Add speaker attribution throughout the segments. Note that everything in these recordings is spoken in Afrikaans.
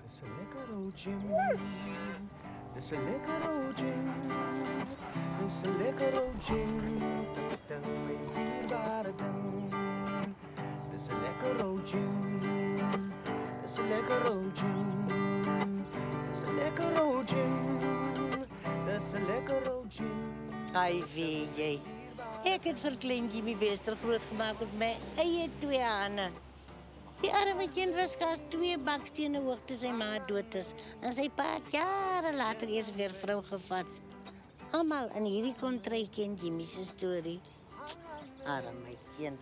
Speaker 1: Dis 'n lekker ou gin. Dis 'n lekker ou gin. Dis 'n lekker ou gin. Ding my dierbare ding. Dis 'n lekker ou gin. Dis 'n lekker ou gin. Dis 'n lekker ou gin. Dis 'n lekker ou gin.
Speaker 2: Ai, weet jy. Ek het vir klein Jimmy Wester grootgemaak met my eie 2 hande. Die arme kind was gas 2 bakstene hoog toe sy ma dood is. En sy pa het jare later eers weer vrou gevat. Almal in hierdie kontry ken Jimmy se storie. Arme kind.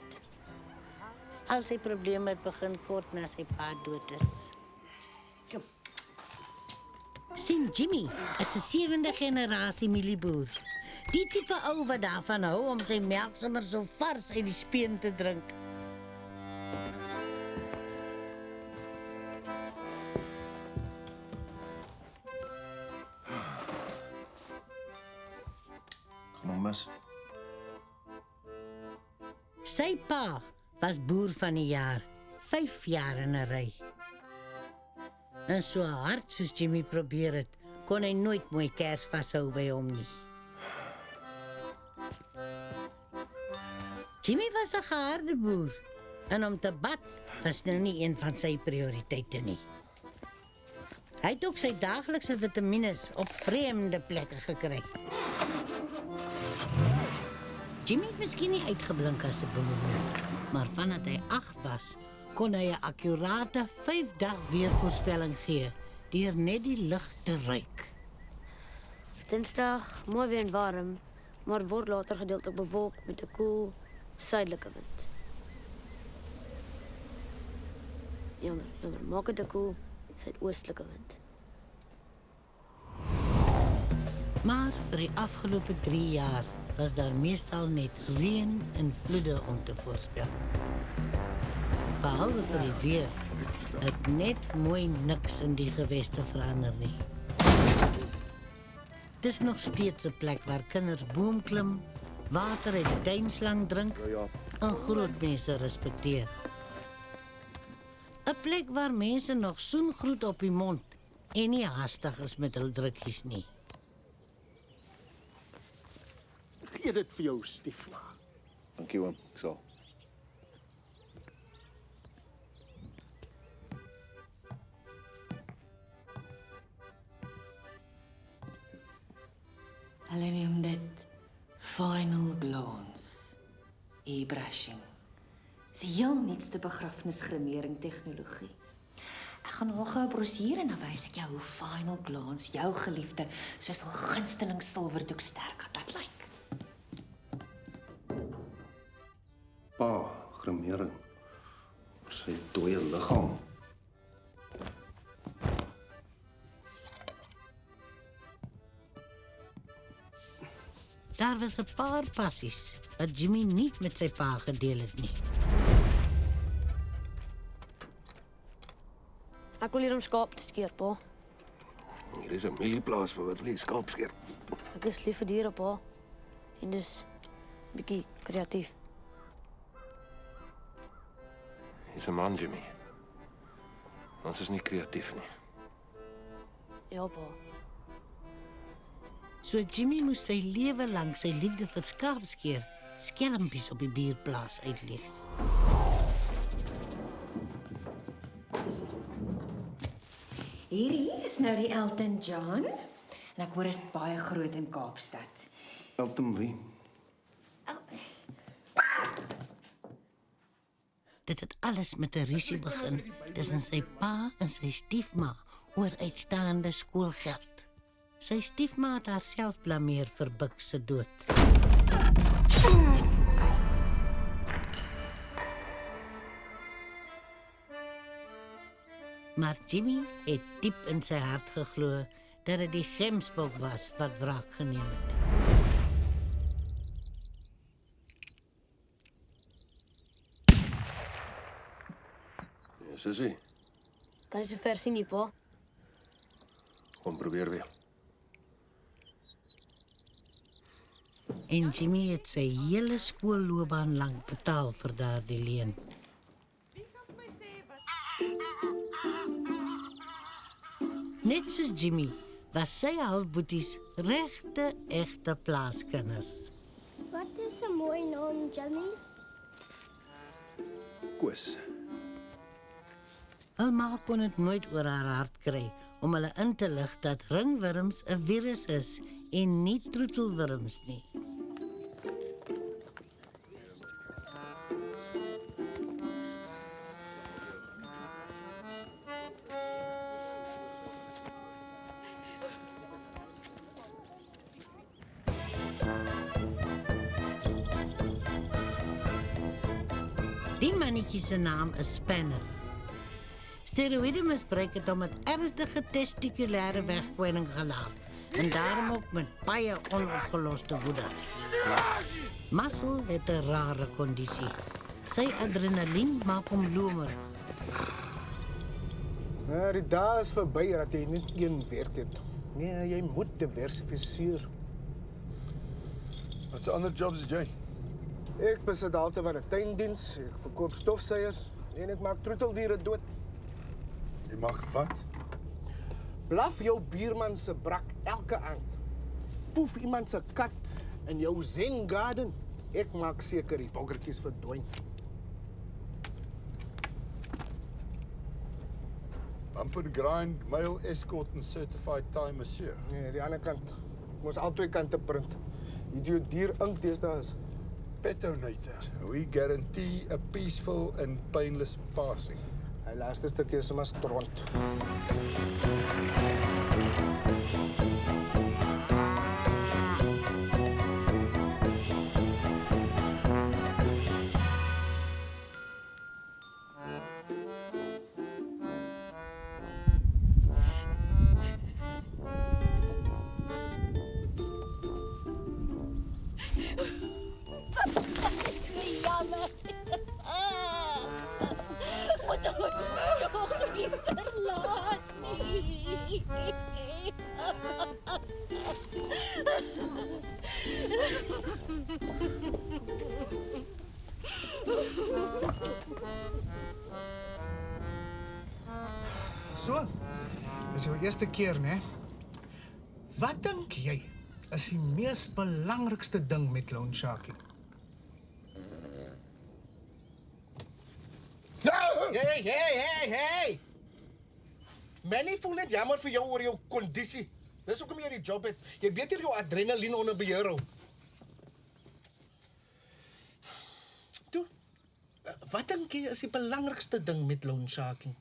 Speaker 2: Al sy probleme het begin kort na sy pa dood is. Sien Jimmy is 'n 7de generasie mielieboer. Die tipe ou wat daarvan hou om sy melk sommer so vars uit die speen te drink.
Speaker 1: Gaan hom mis.
Speaker 2: Sy pa was boer van die jaar, 5 jaar in 'n ry. En so hard soos Jimmy probeer het, kon hy nooit mooi kers vashou by hom nie. Jimmy was 'n geharde boer en om te bad was nou nie een van sy prioriteite nie. Hy het ook sy daaglikse vitamines op vreemde plekke gekry. Jimmy het miskien nie uitgeblink as 'n boer nie, maar vandat hy 8 was, kon hy 'n akkurate 5-dag weervoorspelling gee deur net die lug te ruik.
Speaker 3: Dinsdag mooi weer en warm, maar word later gedeeltelik bewolk met 'n koel suidelike wind. Jammer, maak dit 'n koel suidoostelike wind.
Speaker 2: Maar vir die afgelope 3 jaar was daar meestal net reën en vloede om te voorspel. Behalwe vir die weer, het net mooi niks in die geweste verander nie. Dis nog steeds 'n plek waar kinders boom klim, water uit die tuinslang drink en groot mense respekteer. 'n Plek waar mense nog soengroet op die mond en nie haastig is met hul drukkies nie.
Speaker 4: Gee dit vir jou, stiefma.
Speaker 1: Dankie oom, ek sal.
Speaker 5: Hulle noem dit final glance, e-brushing. Dis die heel nuutste begrafnisgremering tegnologie. Ek gaan nog 'n brosjure en dan wys ek jou hoe final glance jou geliefde soos 'n gunsteling silwerdoek sterk kan laat lyk.
Speaker 4: Pa, gremering. Oor sy dooie liggaam.
Speaker 2: Daar was 'n paar passies wat Jimmy nie met sy pa gedeel het nie.
Speaker 3: Ek wil hier om skaap te skeer, pa.
Speaker 4: Hier is 'n mielieplaas vir wat lê skaapskeer.
Speaker 3: Ek is lief vir diere, pa. En dis bietjie kreatief.
Speaker 4: Jy's 'n man, Jimmy. Ons is nie kreatief nie.
Speaker 3: Ja, pa.
Speaker 2: So Jimmy moes sy lewe lank sy liefde vir skaapskeer skelmpies op die buurplaas uitleef.
Speaker 5: Hierdie is nou die Elton John. En ek hoor is baie groot in Kaapstad.
Speaker 4: Elton wie?
Speaker 2: Dit het alles met 'n rusie begin tussen sy pa en sy stiefma oor uitstaande skoolgeld. Sy stiefma het haarself blameer vir Buck se dood. Maar Jimmy het diep in sy hart geglo dat dit die gemsbok was wat wraak geneem het.
Speaker 4: Ja, sussie.
Speaker 3: Kan jy so ver sien nie, pa?
Speaker 4: Kom probeer weer.
Speaker 2: En Jimmy het sy hele skoolloopbaan lank betaal vir daardie leen. Net soos Jimmy was sy halfboeties regte, egte plaaskinders.
Speaker 6: Wat is 'n mooi naam, Jimmy?
Speaker 7: Koos.
Speaker 2: Hul ma kon dit nooit oor haar hart kry om hulle in te lig dat ringwurms 'n virus is en nie troetelwurms nie. Die mannetjie se naam is Spanner. Steroïde misbruik het hom met ernstige testikulêre wegkwyning gelaat en daarom ook met baie onopgeloste woede. Muscle het 'n rare kondisie. Sy adrenalien maak hom lomer.
Speaker 8: Ja, die dae is verby dat jy net een werk het. Nee, jy moet diversifiseer.
Speaker 7: Wat se ander jobs het jy?
Speaker 8: Ek besit altyd van 'n tuindiens, ek verkoop stofsuiers en ek maak troeteldiere dood.
Speaker 7: Jy maak wat?
Speaker 8: Blaf jou buurman se brak elke aand. Poef iemand se kat in jou zen garden. Ek maak seker die boggertjies verdwyn.
Speaker 7: Bumper grind, male escort en certified Thai masseur.
Speaker 8: Nee, die ander kant. Ek moes al twee kante print. Idioot dier ink deesdae is.
Speaker 7: Petonator. We guarantee a peaceful and painless passing.
Speaker 8: Hy laaste stukkie is sommer stront.
Speaker 6: Jammer. Wat ons toch nie verlaat nie.
Speaker 8: So, dis jou eerste keer, né? Wat dink jy is die mees belangrikste ding met loan sharking? Hey! Manny voel net jammer vir jou oor jou kondisie. Dis hoekom jy die job het. Jy beter jou adrenalien onder beheer hou. Toe, wat dink jy is die belangrikste ding met loan sharking?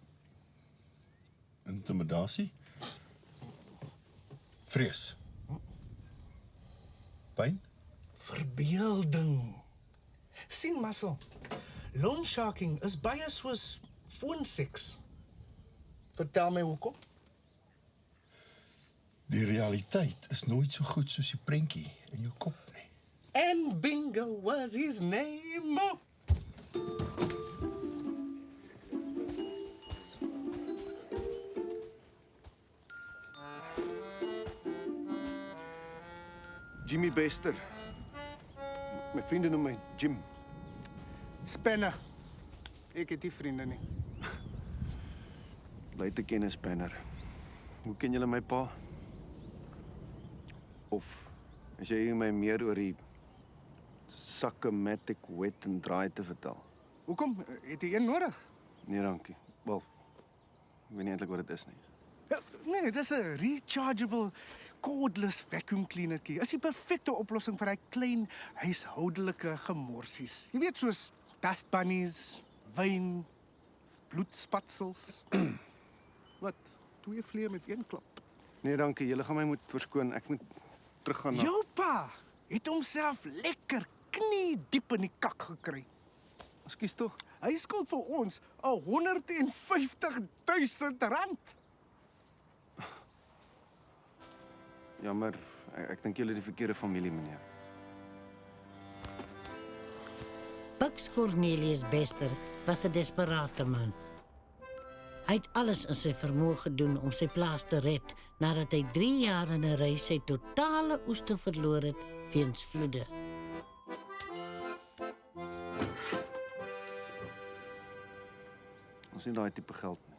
Speaker 7: Intimidasie? Vrees? Pyn?
Speaker 8: Verbeelding. Sien, Muscle, loan sharking is baie soos foonseks. Vertel my hoekom?
Speaker 7: Die realiteit is nooit so goed soos die prentjie in jou kop nie.
Speaker 8: And Bingo was his name.
Speaker 9: Jimmy Bester. My vriende noem my Jim.
Speaker 8: Spanner. Ek het nie vriende nie.
Speaker 9: Bly te ken as Spanner. Hoe ken julle my pa? Of as jy my meer oor die Sakkematic wet en draai te vertel?
Speaker 8: Hoekom? Het jy een nodig?
Speaker 9: Nee, dankie. Wel, ek weet nie eintlik wat dit is nie.
Speaker 8: Ja, nee, dis 'n rechargeable cordless vacuum cleanertjie. Is die perfekte oplossing vir hy klein huishoudelike gemorsies. Jy weet soos dust bunnies, wyn, bloedspatsels. Wat? 2 vleie met een klap.
Speaker 9: Nee, dankie. Julle gaan my moet verskoon. Ek moet teruggaan na...
Speaker 8: Jou pa het homself lekker knie diep in die kak gekry.
Speaker 9: Ekskuus tog.
Speaker 8: Hy skuld vir ons 150.000 rand.
Speaker 9: Jammer. Ek dink julle het die verkeerde familie, meneer.
Speaker 2: Bucks Cornelius Bester was 'n desperate man. Hy het alles in sy vermoë gedoen om sy plaas te red nadat hy 3 jaar in 'n ry sy totale oeste verloor het weens vloede.
Speaker 9: Ons het nie daai tipe geld nie.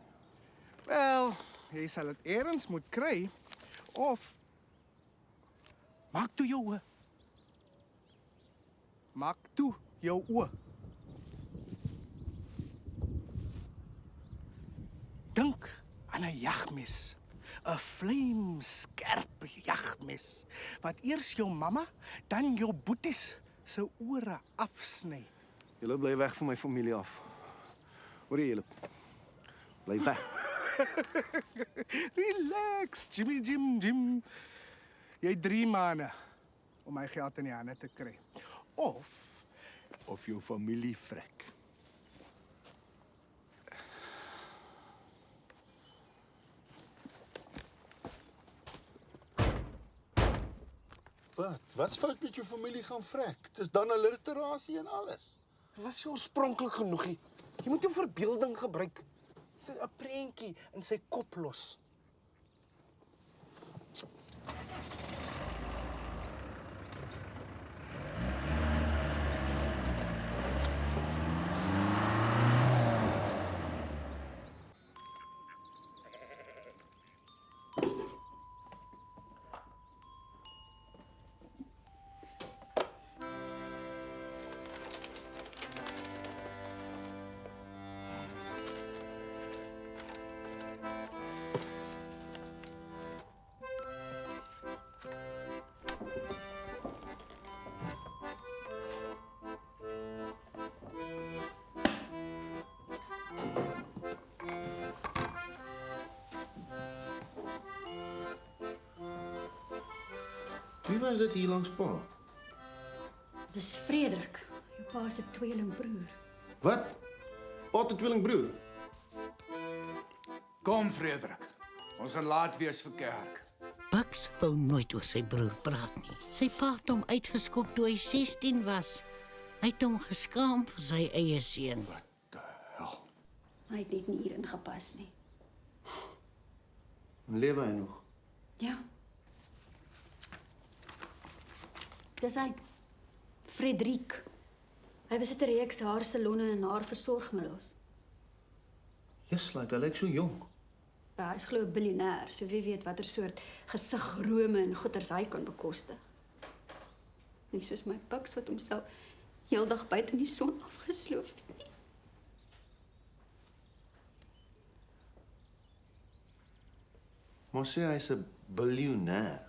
Speaker 8: Wel, jy sal dit eers moet kry of maak toe jou oë. Maak toe jou oë. Dink aan 'n jagmes. 'n Vlamskerp jagmes wat eers jou mamma, dan jou boeties se ore afsny.
Speaker 9: Julle bly weg van my familie af. Hoor jy julle? Bly weg.
Speaker 8: Relax, Jimmy Jim. Jy het 3 maande om my geld in die hande te kry. Of jou familie vrek.
Speaker 7: Wat's fout met jou familie gaan vrek? Dit is dan 'n literasie en alles.
Speaker 10: Dit was nie oorspronklik genoeg nie. Jy moet jou verbeelding gebruik. 'n Prentjie in sy kop los.
Speaker 7: Wie was dit hier langs pa?
Speaker 11: Dis Frederik, jou pa se tweelingbroer.
Speaker 7: Wat? Pa het 'n tweelingbroer?
Speaker 12: Kom, Frederik. Ons gaan laat wees vir kerk.
Speaker 2: Bucks wou nooit oor sy broer praat nie. Sy pa het hom uitgeskop toe hy 16 was. Hy het hom geskaam vir sy eie seun.
Speaker 11: Hy het net nie hierin gepas nie.
Speaker 7: Lewe hy nog?
Speaker 11: Ja. Dis hy. Frederik. Hy besit 'n reeks haarsalonne en haarversorgmiddels.
Speaker 7: Yes, like hy lyk so jong.
Speaker 11: Ja, hy's glo 'n biljoenêr, so wie weet watter soort gesigrome en goeders hy kan bekostig. Nie soos my Bucks wat homself heeldag buite in die son afgesloof het nie.
Speaker 7: Maar sê hy's 'n biljoenêr.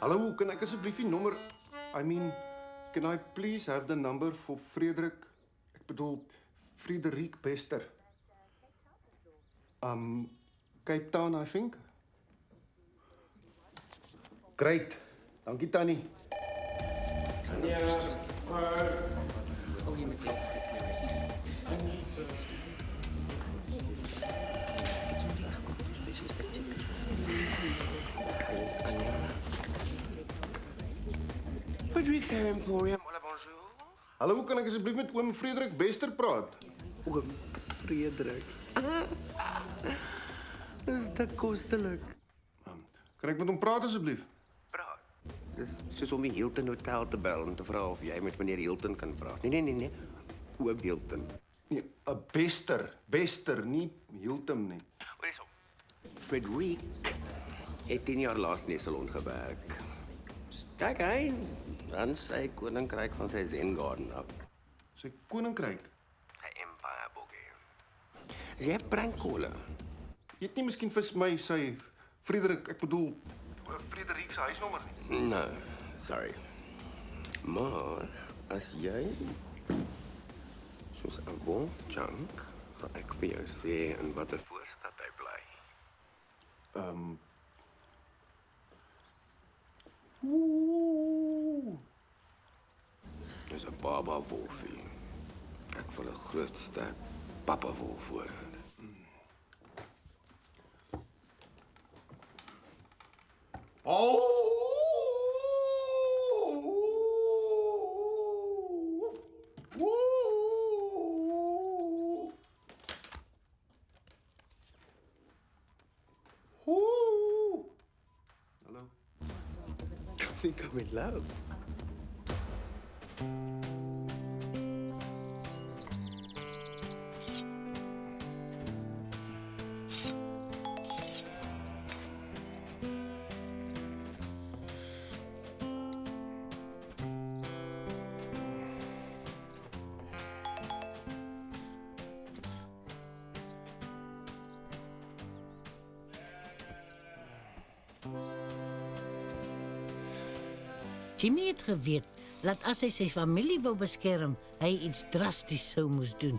Speaker 9: Hallo, kan ek asseblief die nommer... can I please have the number for Frederik? Ek bedoel, Frederik Bester. Cape Town, I think. Great. Dankie, Tannie.
Speaker 10: Frederik's Hair Emporium. Hola, bonjour.
Speaker 9: Hallo, kan ek asseblief met oom Frederik Bester praat?
Speaker 10: Oom Frederik. Dis te kostelik.
Speaker 9: Kan ek met hom praat asseblief?
Speaker 10: Dis soos om die Hilton Hotel te bel en te vra of jy met meneer Hilton kan praat. Nee. Oom Hilton.
Speaker 9: Nee, 'n Bester, nie Hilton nie.
Speaker 10: Hoor hierso. Frederik het 10 jaar laas in 'n salon gewerk. Kyk hy, dan sy koninkryk van sy Zen Garden af.
Speaker 9: Sy koninkryk?
Speaker 10: Sy empire boogie. Jy prankkolle.
Speaker 9: Jy het nie miskien vir my sy Frederik, ek bedoel Frederik se huisnommer nie.
Speaker 10: Nee, sorry. Maar as jy soos 'n wolfjunk, sal ek vir jou sê in watter voorstad hy bly. Dis 'n baba wolfie. Ek wil 'n grootste papa wolf hoor.
Speaker 13: met love.
Speaker 2: Jimmy het geweet dat as hy sy familie wou beskerm, hy iets drasties sou moes doen.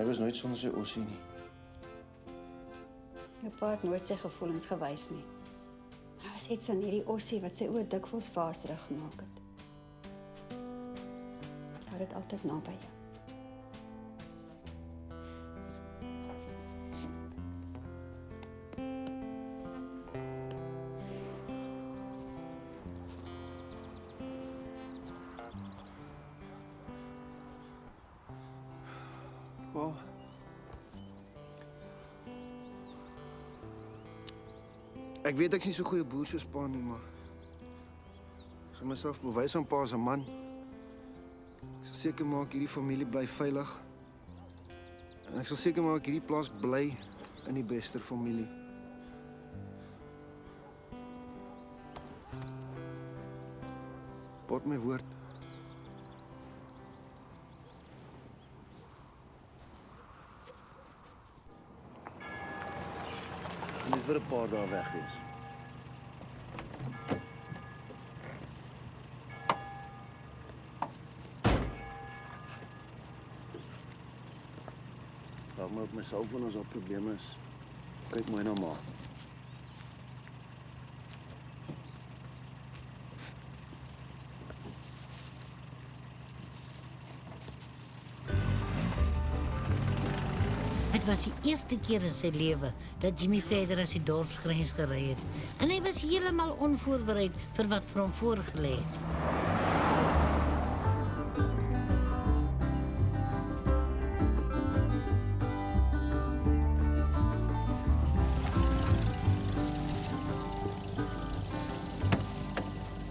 Speaker 14: Hy was nooit sonder sy ossie nie.
Speaker 11: My pa het nooit sy gevoelens gewys nie. Maar daar was iets aan hierdie ossie wat sy oor dikwels vaasrig gemaak het. Hou dit altyd naby jou.
Speaker 9: Pa. Ek weet ek's nie so goeie boer soos pa nie, maar ek sal myself bewys aan pa as 'n man. Ek sal seker maak hierdie familie bly veilig. En ek sal seker maak hierdie plaas bly in die Bester familie. Pa het my woord.
Speaker 14: Jy moet vir 'n paar dae weg wees. Laat my op my selfoon as daar probleme is. Kyk mooi na ma.
Speaker 2: Het was die eerste keer in sy lewe dat Jimmy verder as die dorpsgrens gery het. En hy was heeltemal onvoorbereid vir wat vir hom voorgelê het.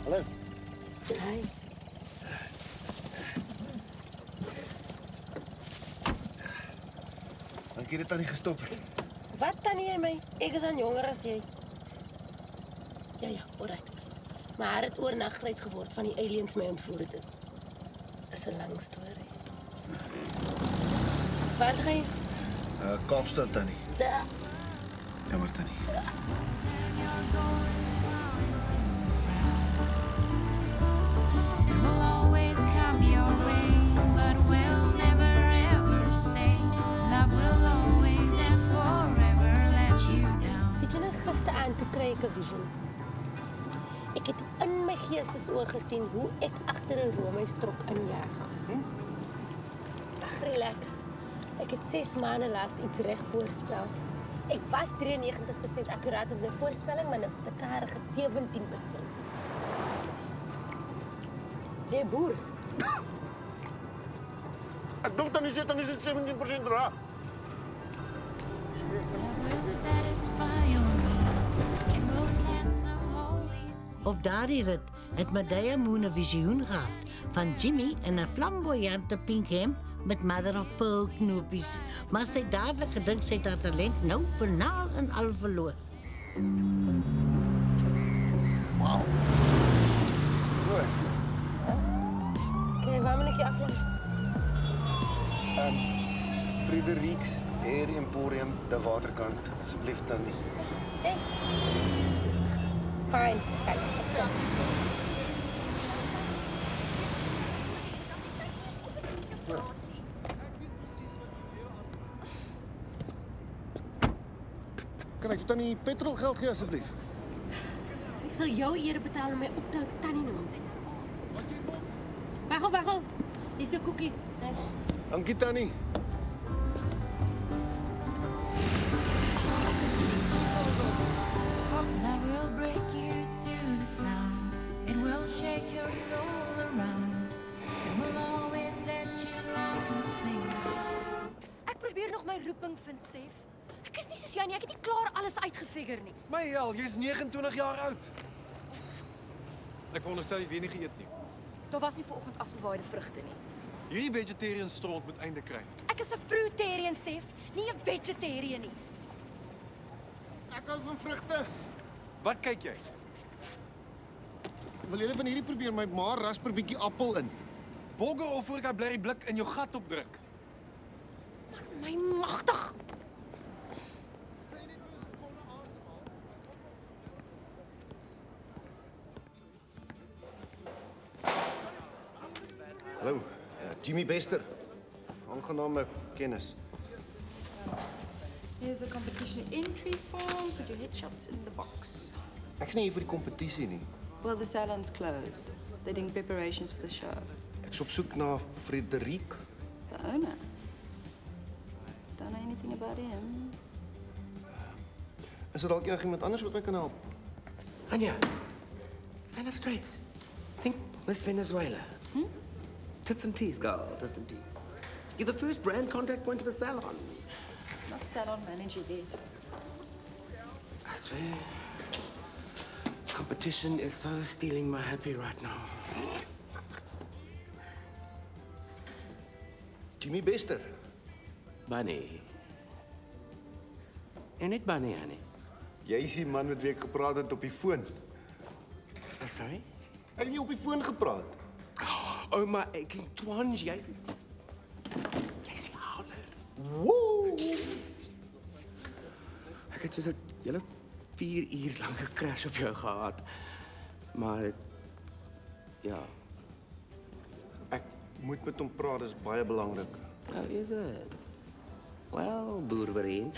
Speaker 14: Hallo.
Speaker 3: Hi.
Speaker 14: Dankie dat tannie gestop het.
Speaker 3: Wat tannie jy my? Ek is aan jonger as jy. Ja, alright. Maar hy het oornag grys geword van die aliens my ontvoer het. Is 'n lang storie. Waar gaan jy?
Speaker 14: Kaapstad tannie.
Speaker 3: Da.
Speaker 14: Jammer tannie.
Speaker 15: Will always come your way, but will never ever stay. Love will always and forever let you down.
Speaker 3: Weet jy nou gisteraand toe kry ek 'n vision. Ek het in my geestesoog gesien hoe ek agter 'n roomhuistrok injag. Ag, relax. Ek het 6 maande laas iets reg voorspel. Ek was 93% akkuraat op my voorspelling, maar nou is dit 'n karige 17%. Jy boer.
Speaker 14: Ek dink dan is dit 17% reg.
Speaker 2: Op daardie rit het Medea Moon 'n visioen gehad van Jimmy in 'n flamboyante pink hemp met mother of pearl knopies. Maar sy het dadelik gedink sy het haar talent nou finaal en al verloor.
Speaker 14: Wow.
Speaker 3: Okay, waar moet ek jou aflaai?
Speaker 9: Friederiek's Hair Emporium, de Waterkant. Asseblief tannie.
Speaker 3: Hey. Fine. Kijk, kom.
Speaker 9: Kan ek vir tannie petrolgeld gee asseblief?
Speaker 3: sal jou eer betaal om my op te hou tannie noem. Wag. Dis jou koekies. Nee.
Speaker 9: Dankie Tannie.
Speaker 15: Love will break you to the sound. It will shake your soul around. It will always let you like a thing.
Speaker 13: Ek probeer nog my roeping vind, Stef. Ek is nie soos jy nie, ek het nie klaar alles uitgefigure nie.
Speaker 16: My hel, jy's 29 jaar oud. Ek veronderstel jy het weer nie geëet nie.
Speaker 13: Daar was nie vanoggend afgewaaide vrugte nie.
Speaker 16: Hierdie vegetarian stront moet einde kry.
Speaker 13: Ek is 'n fruitarian, Stef, nie 'n vegetarian nie.
Speaker 9: Ek hou van vrugte.
Speaker 16: Wat kyk jy?
Speaker 9: Wil julle van hierdie probeer? My ma rasper bietjie appel in.
Speaker 16: Bogger of voor ek 'n blerrie blik in jou gat opdruk.
Speaker 13: My magtig.
Speaker 9: Hallo, Jimmy Bester. Aangename kennis.
Speaker 11: Here's the competition entry form. Put your headshots in the box.
Speaker 9: Ek is nie hier vir die kompetisie nie.
Speaker 11: Well, the salon's closed. They're doing preparations for the show.
Speaker 9: Ek is op soek na Frederik.
Speaker 11: The owner. Don't know anything about him.
Speaker 9: Is er dalk enigiemand anders wat my kan help?
Speaker 10: Anja, stand up straight. Think Miss Venezuela. Tits and teeth, girl, tits and teeth. You're the first brand contact point of the salon.
Speaker 11: Not salon manager yet.
Speaker 10: I swear, this competition is so stealing my happy right now.
Speaker 9: Jimmy Bester.
Speaker 10: Bunny. En net Bunny, Annie.
Speaker 9: Jy is die man met wie ek gepraat het op die foon.
Speaker 10: Sorry?
Speaker 9: Ek het nie op die foon gepraat.
Speaker 10: Oh, maar ek en Twans, jy's die houler.
Speaker 9: Woe!
Speaker 10: Ek het soos 'n hele 4 uur lange crash op jou gehad. Maar ja,
Speaker 9: ek moet met hom praat, dis baie belangrik.
Speaker 10: Oh, is it? Well, boerberien.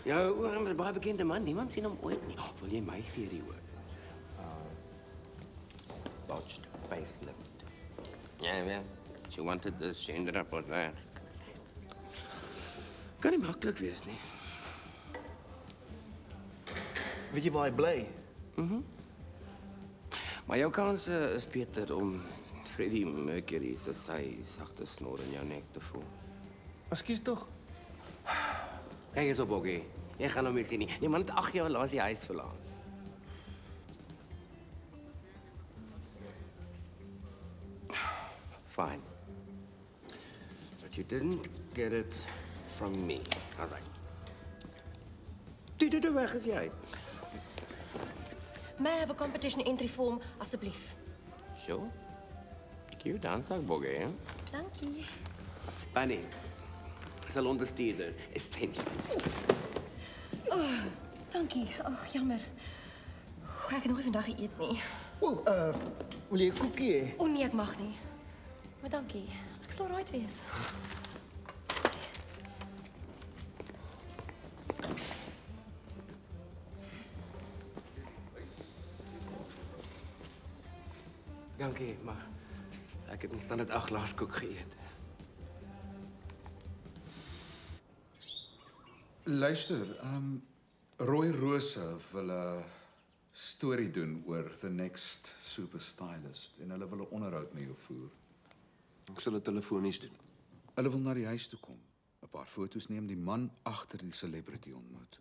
Speaker 10: Jou oom is baie bekende man, niemand sien hom ooit nie. Oh, wil jy my theorie hoor? Botched facelift. Ja. She wanted this, she ended up with that. Kan nie maklik wees nie.
Speaker 9: Weet jy waar hy bly?
Speaker 10: Maar jou kanse is beter om Freddie Mercury se sagte snor in jou nek te voel.
Speaker 9: Ekskuus tog.
Speaker 10: Kyk eens op, Boggie. Jy gaan hom nie sien nie. Niemand 8 jaar laas die huis verlaat. Fine. But you didn't get it from me. How's that? Doe, weg is jy.
Speaker 13: May I have a competition entry form, asseblief?
Speaker 10: Sure. Cue dansak, Boggie, hè?
Speaker 13: Dankie.
Speaker 10: Bunny. Salonbestuurder. Essential.
Speaker 13: Oh, dankie. Oh, jammer. Ek het nog nie vandag geëet nie.
Speaker 9: Wil jy 'n koekie hê?
Speaker 13: O nee, ek mag nie. Maar dankie. Ek sal right wees.
Speaker 10: Dankie, maar ek het net 8 laaskoek geëet.
Speaker 12: Luister, Roy Rose wil 'n storie doen oor the next super stylist en hulle wil 'n onderhoud met jou voer.
Speaker 4: Ek sal dit telefonies doen.
Speaker 12: Hulle wil na die huis toe kom, 'n paar foto's neem, die man agter die celebrity ontmoet.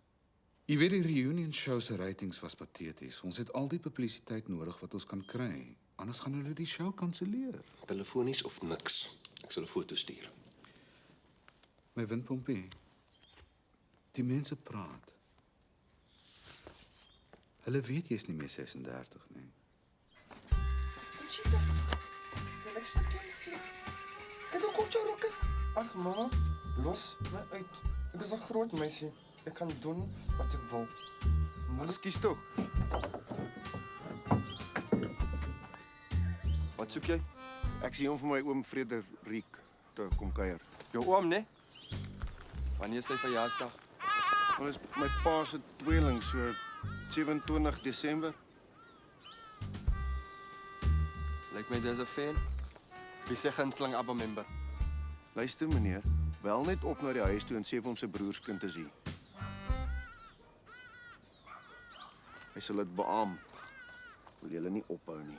Speaker 12: Jy weet die reunion show se ratings was pateties. Ons het al die publisiteit nodig wat ons kan kry. Anders gaan hulle die show kanselleer.
Speaker 4: Telefonies of niks. Ek sal 'n foto stuur.
Speaker 12: My windpompie. Die mense praat. Hulle weet jy's nie meer 36 nie.
Speaker 1: Conchita, ek is klein sien. Kyk hoe kort jou rok is. Ag, mama, los my uit. Ek is 'n groot meisie. Ek kan doen wat ek wil.
Speaker 9: Alles kies tog. Wat soek jy? Ek sien hom vir my oom Frederik te kom kuier.
Speaker 1: Jou oom, né? Wanneer is sy verjaarsdag?
Speaker 9: Dit is my pa se tweeling, so 27 Desember.
Speaker 16: Lyk my dis 'n fan. Wie sê gunsteling ABBA-member?
Speaker 9: Luister meneer, bel net op na die huis toe en sê vir hom sy broerskind is hier. Hy sal dit beamoen. Wil julle nie ophou nie.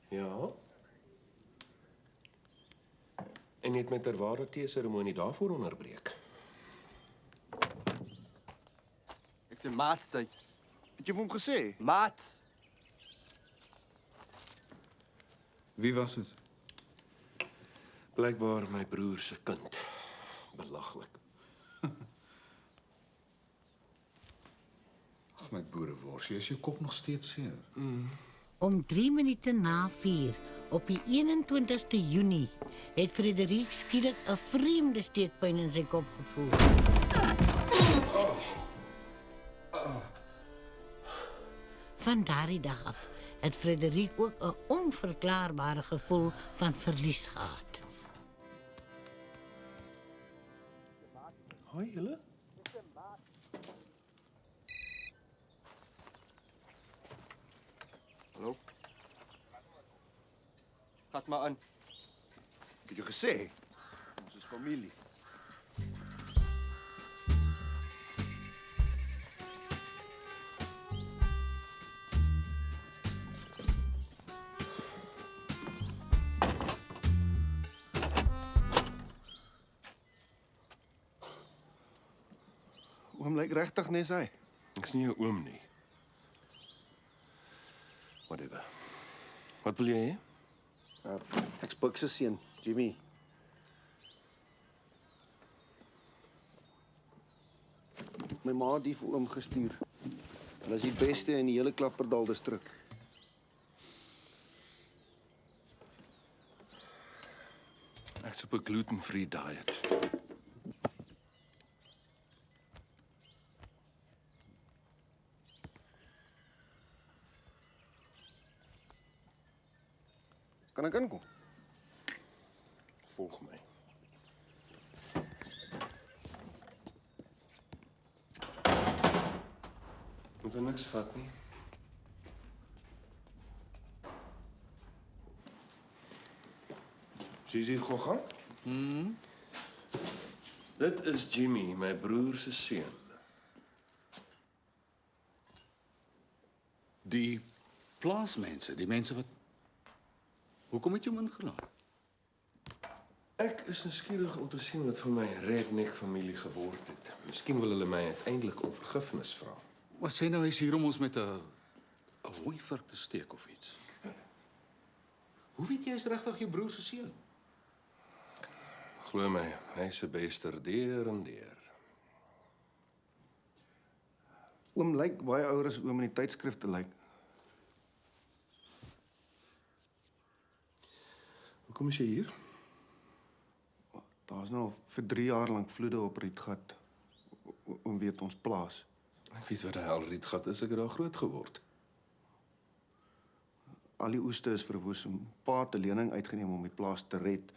Speaker 4: Ja. En jy het met ter ware tee-seremonie daarvoor onderbreek.
Speaker 16: Ek sê maat sê.
Speaker 9: Het jy vir hom gesê?
Speaker 16: Maat.
Speaker 12: Wie was dit?
Speaker 4: Blykbaar my broer se kind. Belaglik.
Speaker 12: Ag my boereworsie, is jou kop nog steeds seer?
Speaker 2: Om 3 minute na 4 op die 21ste Junie het Frederik skielik 'n vreemde steekpyn in sy kop gevoel. Van daardie dag af het Frederik ook 'n onverklaarbare gevoel van verlies gehad.
Speaker 4: Hoi julle.
Speaker 16: Hallo. Gat maar aan.
Speaker 9: Het jy gesê? Ons is familie. Oom lyk regtig nes hy.
Speaker 4: Ek's nie 'n oom nie. Whatever. Wat wil jy hê?
Speaker 9: Ek's Buck se seun, Jimmy. My ma het die vir oom gestuur. Hulle is die beste in die hele Klapperdal distrik.
Speaker 4: Ek's op 'n gluten-free diet.
Speaker 9: Kan ek inkom?
Speaker 4: Volg my. Moet er niks vat nie. Sien gou gaan? Dit is Jimmy, my broer se seun.
Speaker 12: Die plaasmense, die mense wat... Hoekom het jy hom ingelaat?
Speaker 4: Ek is nuuskierig om te sien wat van my redneck familie geword het. Miskien wil hulle my uiteindelik om vergifnis vra.
Speaker 12: Maar sê nou hy's hier om ons met 'n mooi vark te steek of iets. Hoe weet jy hy's regtig jou broer se seun?
Speaker 4: Glo my, hy's 'n bester deur en deur.
Speaker 9: Oom lyk baie ouer as oom in die tydskrifte lyk.
Speaker 4: Hoekom is jy hier?
Speaker 9: Daar's nou al vir 3 jaar lank vloede op Rietgat. Oom weet ons plaas.
Speaker 4: Ek weet wat 'n hel Rietgat is, ek het daar groot geword.
Speaker 9: Al die oeste is verwoes. Pa het 'n lening uitgeneem om die plaas te red,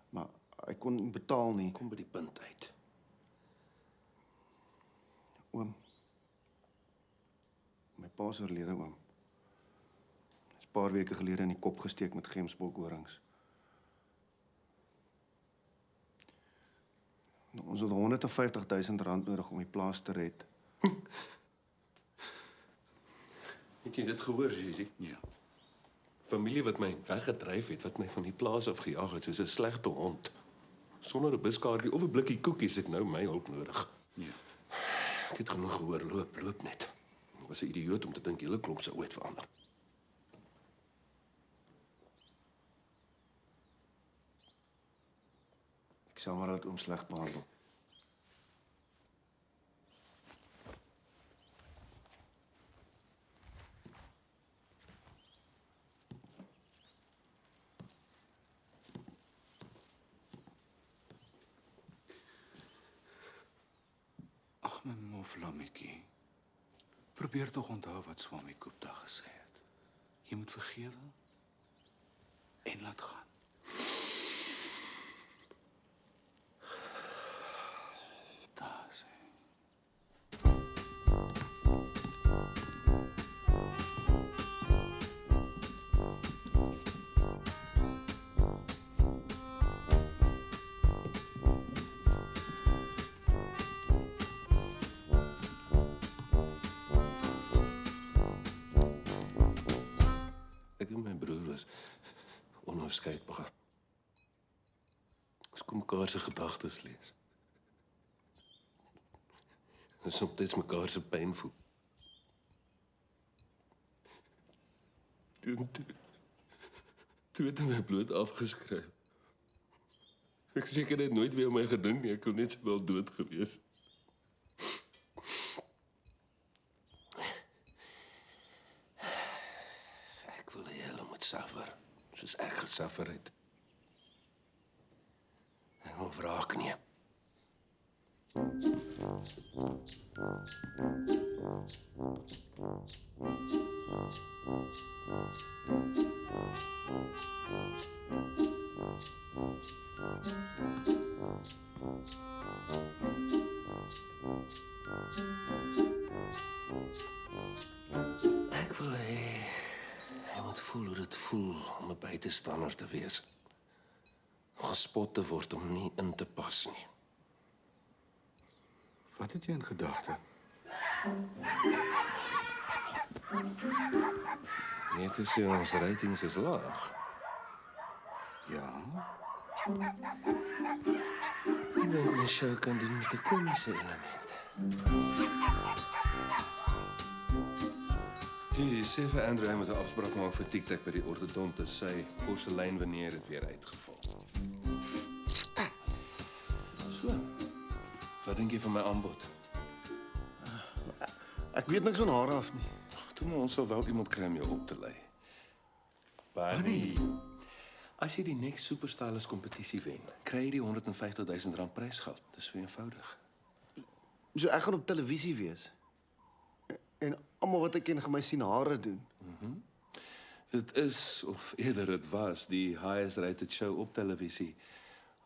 Speaker 9: maar hy kon nie betaal nie.
Speaker 4: Kom by die punt uit.
Speaker 9: Oom. My pa is oorlede, oom. Hy's 'n paar weke gelede in die kop gesteek met gemsbokhorings. Ons het R150,000 nodig om die plaas te red.
Speaker 4: Het jy dit gehoor, Gigi?
Speaker 12: Ja.
Speaker 4: Familie wat my weggedryf het, wat my van die plaas af gejaag het soos 'n slegte hond. Sonder 'n buskaartjie of 'n blikkie koekies het nou my hulp nodig.
Speaker 12: Ja.
Speaker 4: Ek het genoeg gehoor, loop net. Ek was 'n idioot om te dink julle klomp sou ooit verander.
Speaker 9: Ek sal maar dat oom sleg behandel.
Speaker 12: Ag my mof lammetjie. Probeer tog onthou wat Swami Gupta gesê het. Jy moet vergewe en laat gaan.
Speaker 4: onafskeidbaar. Ons kon mekaar se gedagtes lees. En soms mekaar se pyn voel. Toe het hy my bloot afgeskryf. Ek seker net nooit weer aan my gedink nie, ek kon net so wel dood gewees. Ek wil hê hulle moet suffer, soos ek gesuffer het. Ek wil wraak neem. Ek wil hê hy moet voel hoe dit voel om 'n buitestander te wees. Gespot te word om nie in te pas nie.
Speaker 12: Wat het jy in gedagte?
Speaker 4: Net te sê ons ratings is laag.
Speaker 12: Ja.
Speaker 4: Ek dink ons show kan doen met 'n komiese element. Gigi, sê vir Andrew hy moet 'n afspraak maak vir TikTok by die ortodonte. Sy porseleinveneer het weer uitgeval. So. Wat dink jy van my aanbod?
Speaker 9: Ek weet niks van haar af nie.
Speaker 4: Toe maar ons sal wel iemand kry om jou op te lei. Bunny. As jy die Next Superstylist kompetisie wen, kry jy die R150,000 prysgeld. Dis so eenvoudig.
Speaker 9: So ek gaan op televisie wees. En almal wat ek ken gaan my sien hare doen.
Speaker 4: Dit is, of eerder dit was, die highest rated show op televisie.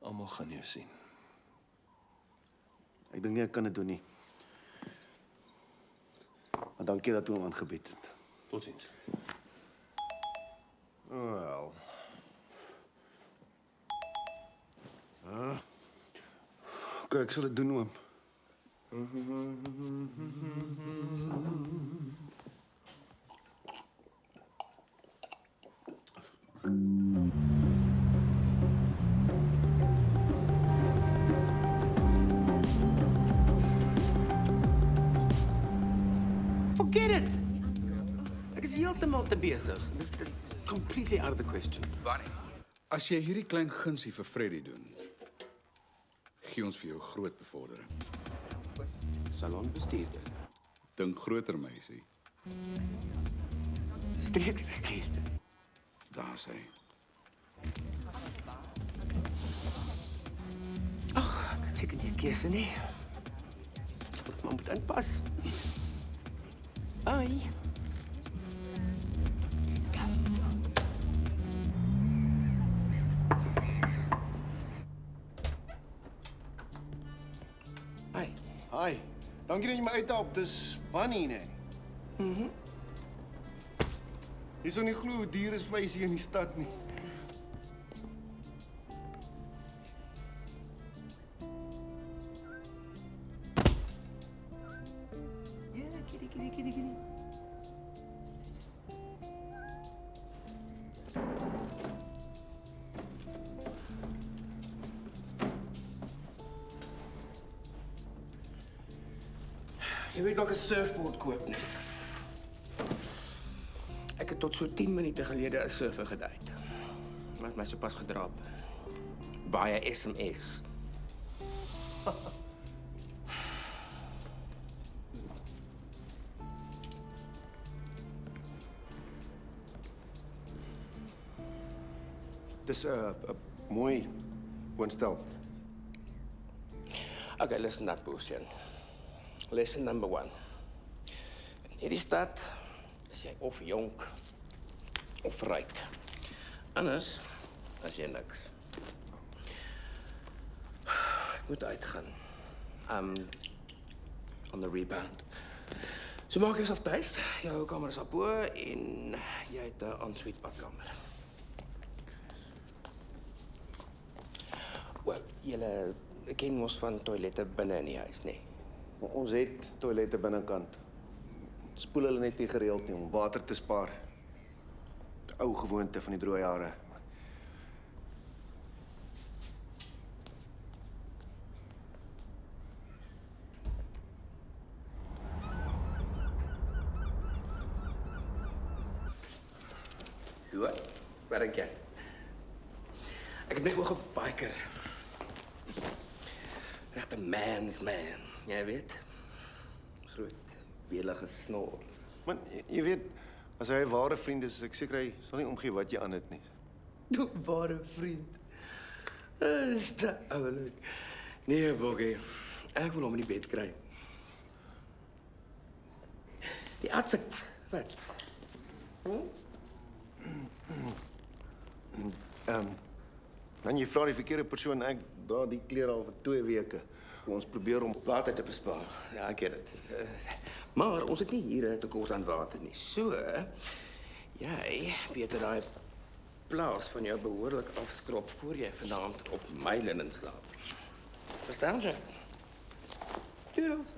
Speaker 4: Almal gaan jou sien.
Speaker 9: Ek dink nie ek kan dit doen nie. Maar dankie dat jy hom aangebied het.
Speaker 4: Totsiens.
Speaker 9: Wel. Oké, ek sal dit doen, oom.
Speaker 10: Forget it. Ek is heeltemal te besig. It's completely out of the question.
Speaker 12: Bunny, as jy hierdie klein gunsie vir Freddie doen, gee ons vir jou groot bevordering.
Speaker 10: Salonbestuurder.
Speaker 12: Dink groter, meisie.
Speaker 10: Streeksbestuurder.
Speaker 12: Daar sê.
Speaker 10: Ag, ek het seker nie 'n keuse nie. Ek moet inpas. Ai.
Speaker 9: Hi. Hi. Dankie dat jy my uithelp. Dis Bunny, nee. Jy sou nie glo hoe duur is vleis hier in die stad nie.
Speaker 10: Ja, kitty.
Speaker 9: Jy weet dalk 'n surfboard koop nie.
Speaker 10: Ek het tot so 10 minute gelede 'n surfer gedate. Maar het my sopas gedrap. Baie SMS.
Speaker 9: Dis 'n mooi woonstel.
Speaker 10: Okay, listen up, Boosjan. Lesson number 1. In hierdie stad is jy of jonk of ryk. Anders as jy niks. Ek moet uitgaan. On the rebound. So maak jouself tuis. Jou kamer is op bo en jy het 'n ensuite badkamer. Wel, julle ken mos van toilette binne in die huis, nee?
Speaker 9: Maar ons het toilette binnekant. Spoel hulle net nie gereeld nie om water te spaar. Die ou gewoonte van die droë jare.
Speaker 10: So, wat dink jy? Ek het my oog op baie keer. Regte man's man, jy weet. Groot, welige snor.
Speaker 9: Man, jy weet, as hy 'n ware vriend is ek seker hy sal nie omgee wat jy aan het nie.
Speaker 10: Ware vriend. Is dit oulik? Nee, Boggie. Ek wil hom in die bed kry. Die outfit, wat?
Speaker 9: Dan jy vra die verkeerde persoon, ek dra die klere al vir 2 weke. Ons probeer om
Speaker 10: water te bespaar. Ja, ek weet dit. Maar ons het nie hier 'n tekort aan water nie. So, jy beter daai plaas van jou behoorlik afskrop voor jy vanaand op my linnen slaap. Verstaan jy? Doodles.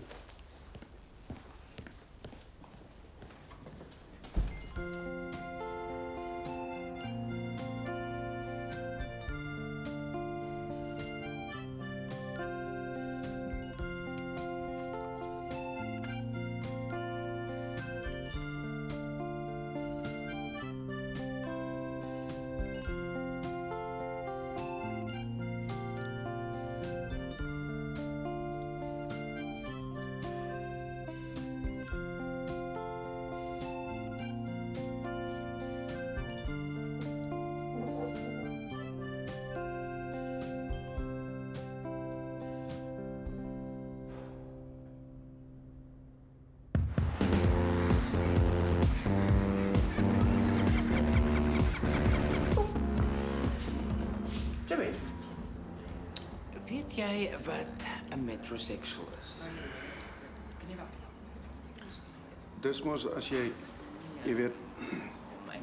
Speaker 10: Jimmy, weet jy wat 'n metrosexual is?
Speaker 9: Dis mos as jy weet,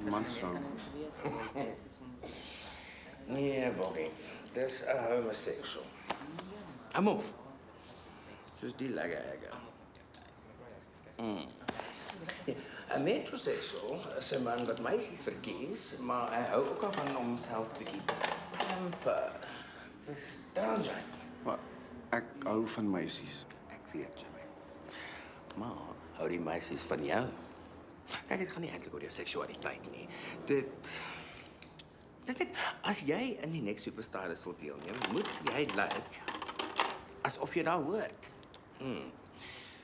Speaker 9: mans hou.
Speaker 10: Nee, Boggie. Dis 'n homosexual. Amof. Soos die legge. Ja, 'n metrosexual is 'n man wat meisies verkies, maar hy hou ook al van homself bietjie pamper. Verstaan jy?
Speaker 9: Maar ek hou van meisies.
Speaker 10: Ek weet, Jimmy. Maar hou die meisies van jou? Kyk, dit gaan nie eintlik oor jou seksualiteit nie. Dis net, as jy in die Next Superstar wil deelneem, moet jy lyk asof jy daar hoort.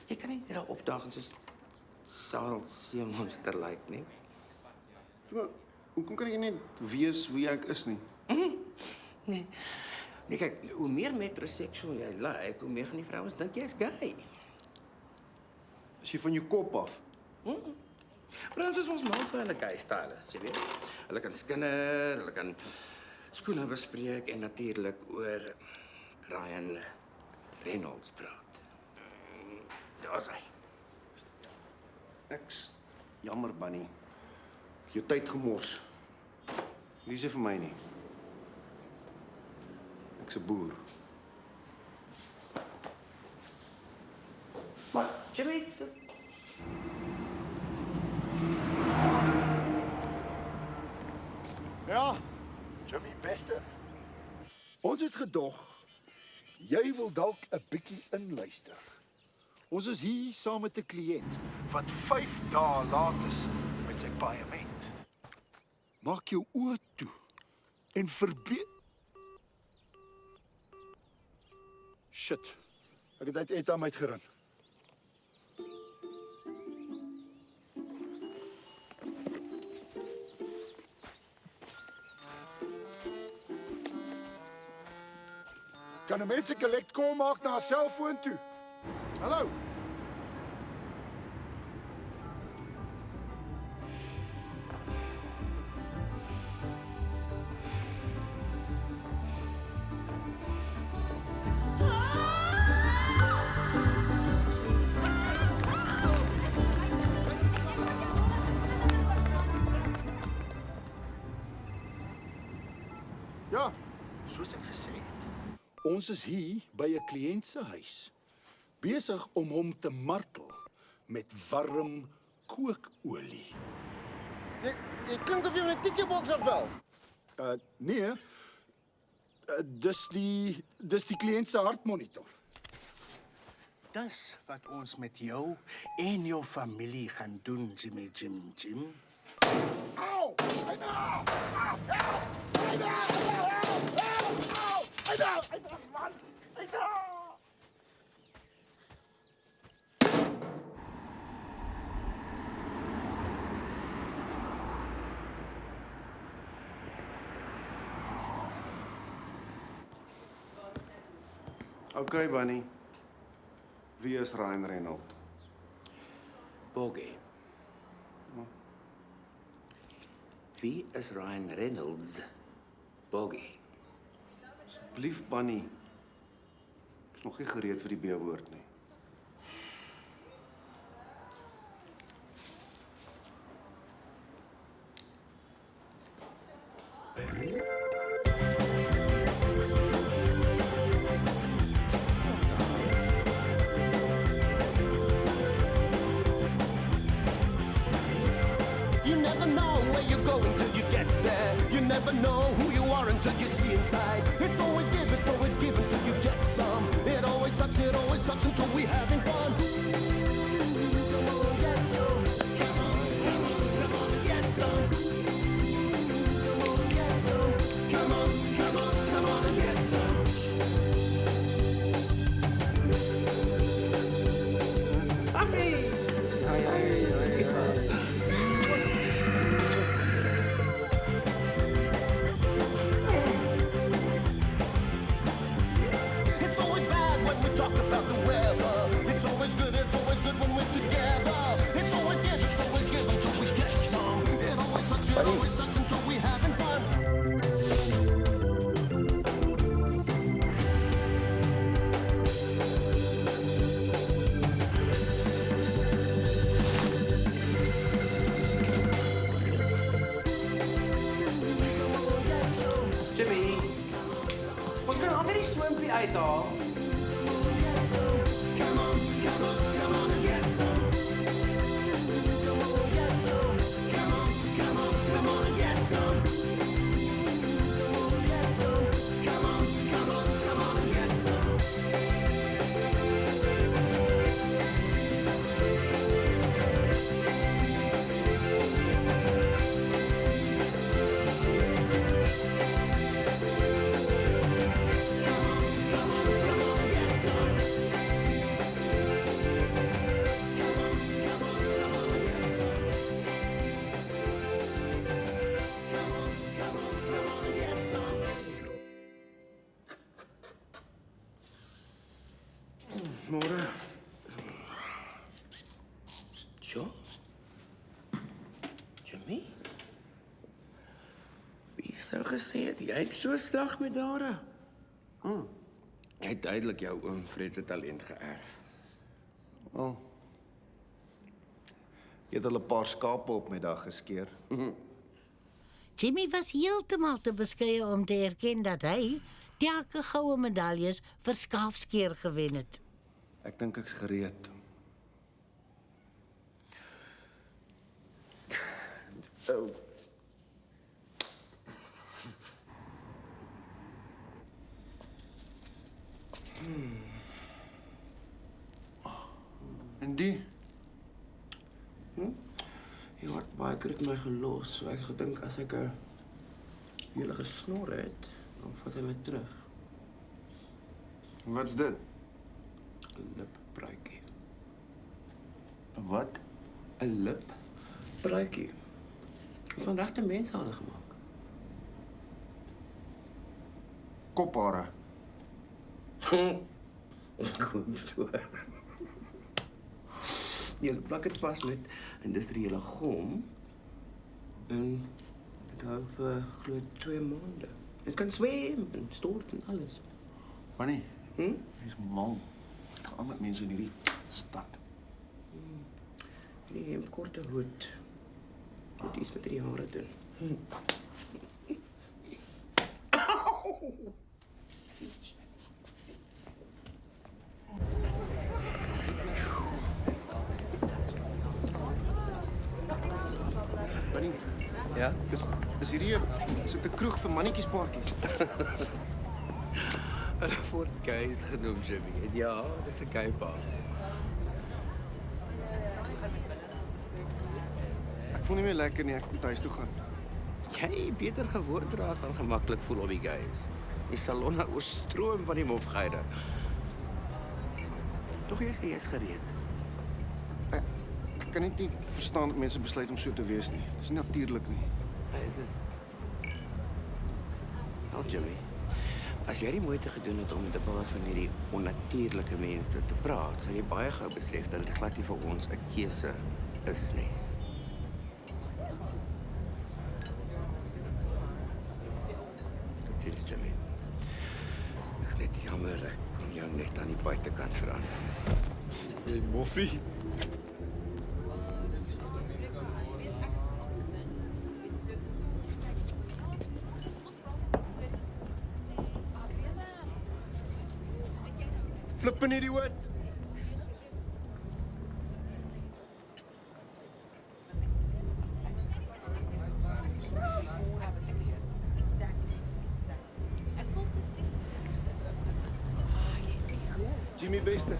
Speaker 10: Jy kan nie daar opdaag en soos Sarel Seemonster lyk nie.
Speaker 9: Maar hoekom kan ek net wees wie ek is nie?
Speaker 10: Nee, kyk, hoe meer metrosexual jy lyk, hoe meer gaan die vrouens dink jy is gay.
Speaker 9: Is jy van jou kop af?
Speaker 10: Vrouens is ons mal vir hulle gay stylists, jy weet. Hulle kan skinder, hulle kan skoene bespreek en natuurlik oor Ryan Reynolds praat. Daar's hy.
Speaker 9: Ek's jammer, Bunny. Jou tyd gemors. Nie se vir my nie. Ek's 'n boer.
Speaker 10: Maar Jimmy, dis
Speaker 7: Ja, Jimmy Bester. Ons het gedog jy wil dalk 'n bietjie inluister. Ons is hier saam met 'n kliënt wat 5 dae laat is met sy paaiement. Maak jou oë toe en Shit. Ek het uit Etam uitgerin. Kan 'n mens 'n collect call maak na 'n selfoon toe? Hallo. Ja, soos ek gesê het. Ons is hier by 'n kliënt se huis, besig om hom te martel met warm kookolie. Jy klink of jy 'n tikkieboks afbel. Nee. Dis die kliënt se hartmonitor.
Speaker 8: Dis wat ons met jou en jou familie gaan doen, Jimmy Jim Jim.
Speaker 14: Okay, Bunny. Wie is Ryan Reynolds?
Speaker 10: Bogey. Wie is Ryan Reynolds? Bogey.
Speaker 14: Asseblief, Bunny. Ek is nog nie gereed vir die B-woord nie.
Speaker 1: You never know where you're going till you get there. You never know who you are until you see inside. It's always give until you get some. It always sucks until we're having fun. Come on, get some. Come on, get some. Come on, get some. Come on, and get some. Hey! It's always bad when we talk about the weather. It's always good when we're together. It's always give until we get some. It always sucks until we're having fun.
Speaker 10: Jimmy, ons kan altyd die swimpie uithaal.
Speaker 1: Come on and get some. Come on and get some. Come on and get some. Come on and get some.
Speaker 10: Môre. Jo? Jimmy? Wie sou gesê het jy het so slag met Dara? Jy het duidelik jou oom Fred se talent geërf.
Speaker 9: Wel. Jy het al 'n paar skape op my dag geskeer.
Speaker 2: Jimmy was heeltemal te beskeie om te erken dat hy telke goue medaljes vir skaapskeer gewen het.
Speaker 9: Ek dink ek's gereed.
Speaker 10: En die? Jy word baie keer het my gelos, so ek het gedink as ek 'n hele gesnor het, dan vat hy my terug.
Speaker 9: Wat's dit?
Speaker 10: 'n Lippruitjie.
Speaker 9: Wat?
Speaker 10: 'n Lippruitjie. Van regte mense hadden gemaak.
Speaker 9: Kophare.
Speaker 10: Kom so. Jy plak dit vas met industriële gom en dit hou vir glo 2 maande. Dit kan swem en stort en alles.
Speaker 9: Wanneer? Dis mal. Dit gaan met mense in hierdie stad.
Speaker 10: Nee, 'n korte hoed. Moet iets met die hare doen.
Speaker 9: Bunny.
Speaker 10: Ja?
Speaker 9: Dis hierdie is dit 'n kroeg vir mannetjiespaartjies.
Speaker 10: Hulle word gays genoem, Jimmy. En ja, dis 'n gay bar.
Speaker 9: voel nie meer lekker nie, ek moet huis toe gaan.
Speaker 10: Jy beter gewoond raak aan gemaklik voel op die guys. Die salon nou oorstroom van die mofgeide. Tog jy sê jy is gereed.
Speaker 9: Ek kan net nie verstaan dat mense besluit om so te wees nie. Dis nie natuurlik nie.
Speaker 10: Is dit? Nou, Jimmy. As jy die moeite gedoen het om met 'n paar van hierdie onnatuurlike mense te praat, sal jy baie gou besef dat dit glad nie vir ons 'n keuse is nie. Dit sê Jimmy. Ek is net jammer ek kon jou net aan die buitekant verander.
Speaker 9: Hey, moffie. Flippin' idiot. Jimmy Bester.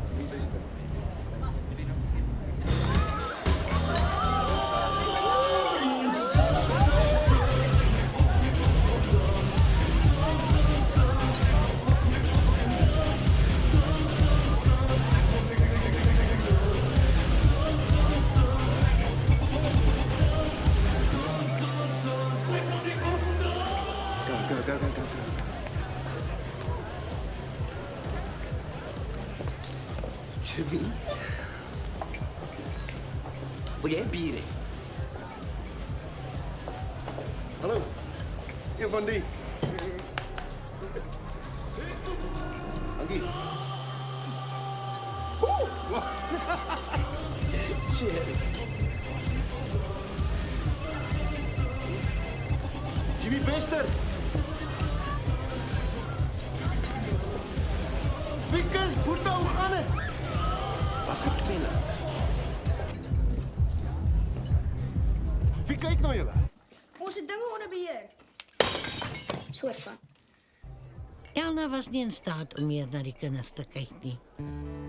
Speaker 9: Jimmy Bester. Go.
Speaker 10: Jimmy? Wil jy 'n bier hê?
Speaker 9: Hallo. Een van die. Dankie.
Speaker 10: Cheers.
Speaker 9: Jimmy Bester. Wikkers, boeta, hoe gaan dit?
Speaker 10: Was ek pelle?
Speaker 9: Wie kyk na julle?
Speaker 6: Ons het dinge onder beheer. Soort van.
Speaker 2: Elna was nie in staat om meer na die kinders te kyk nie.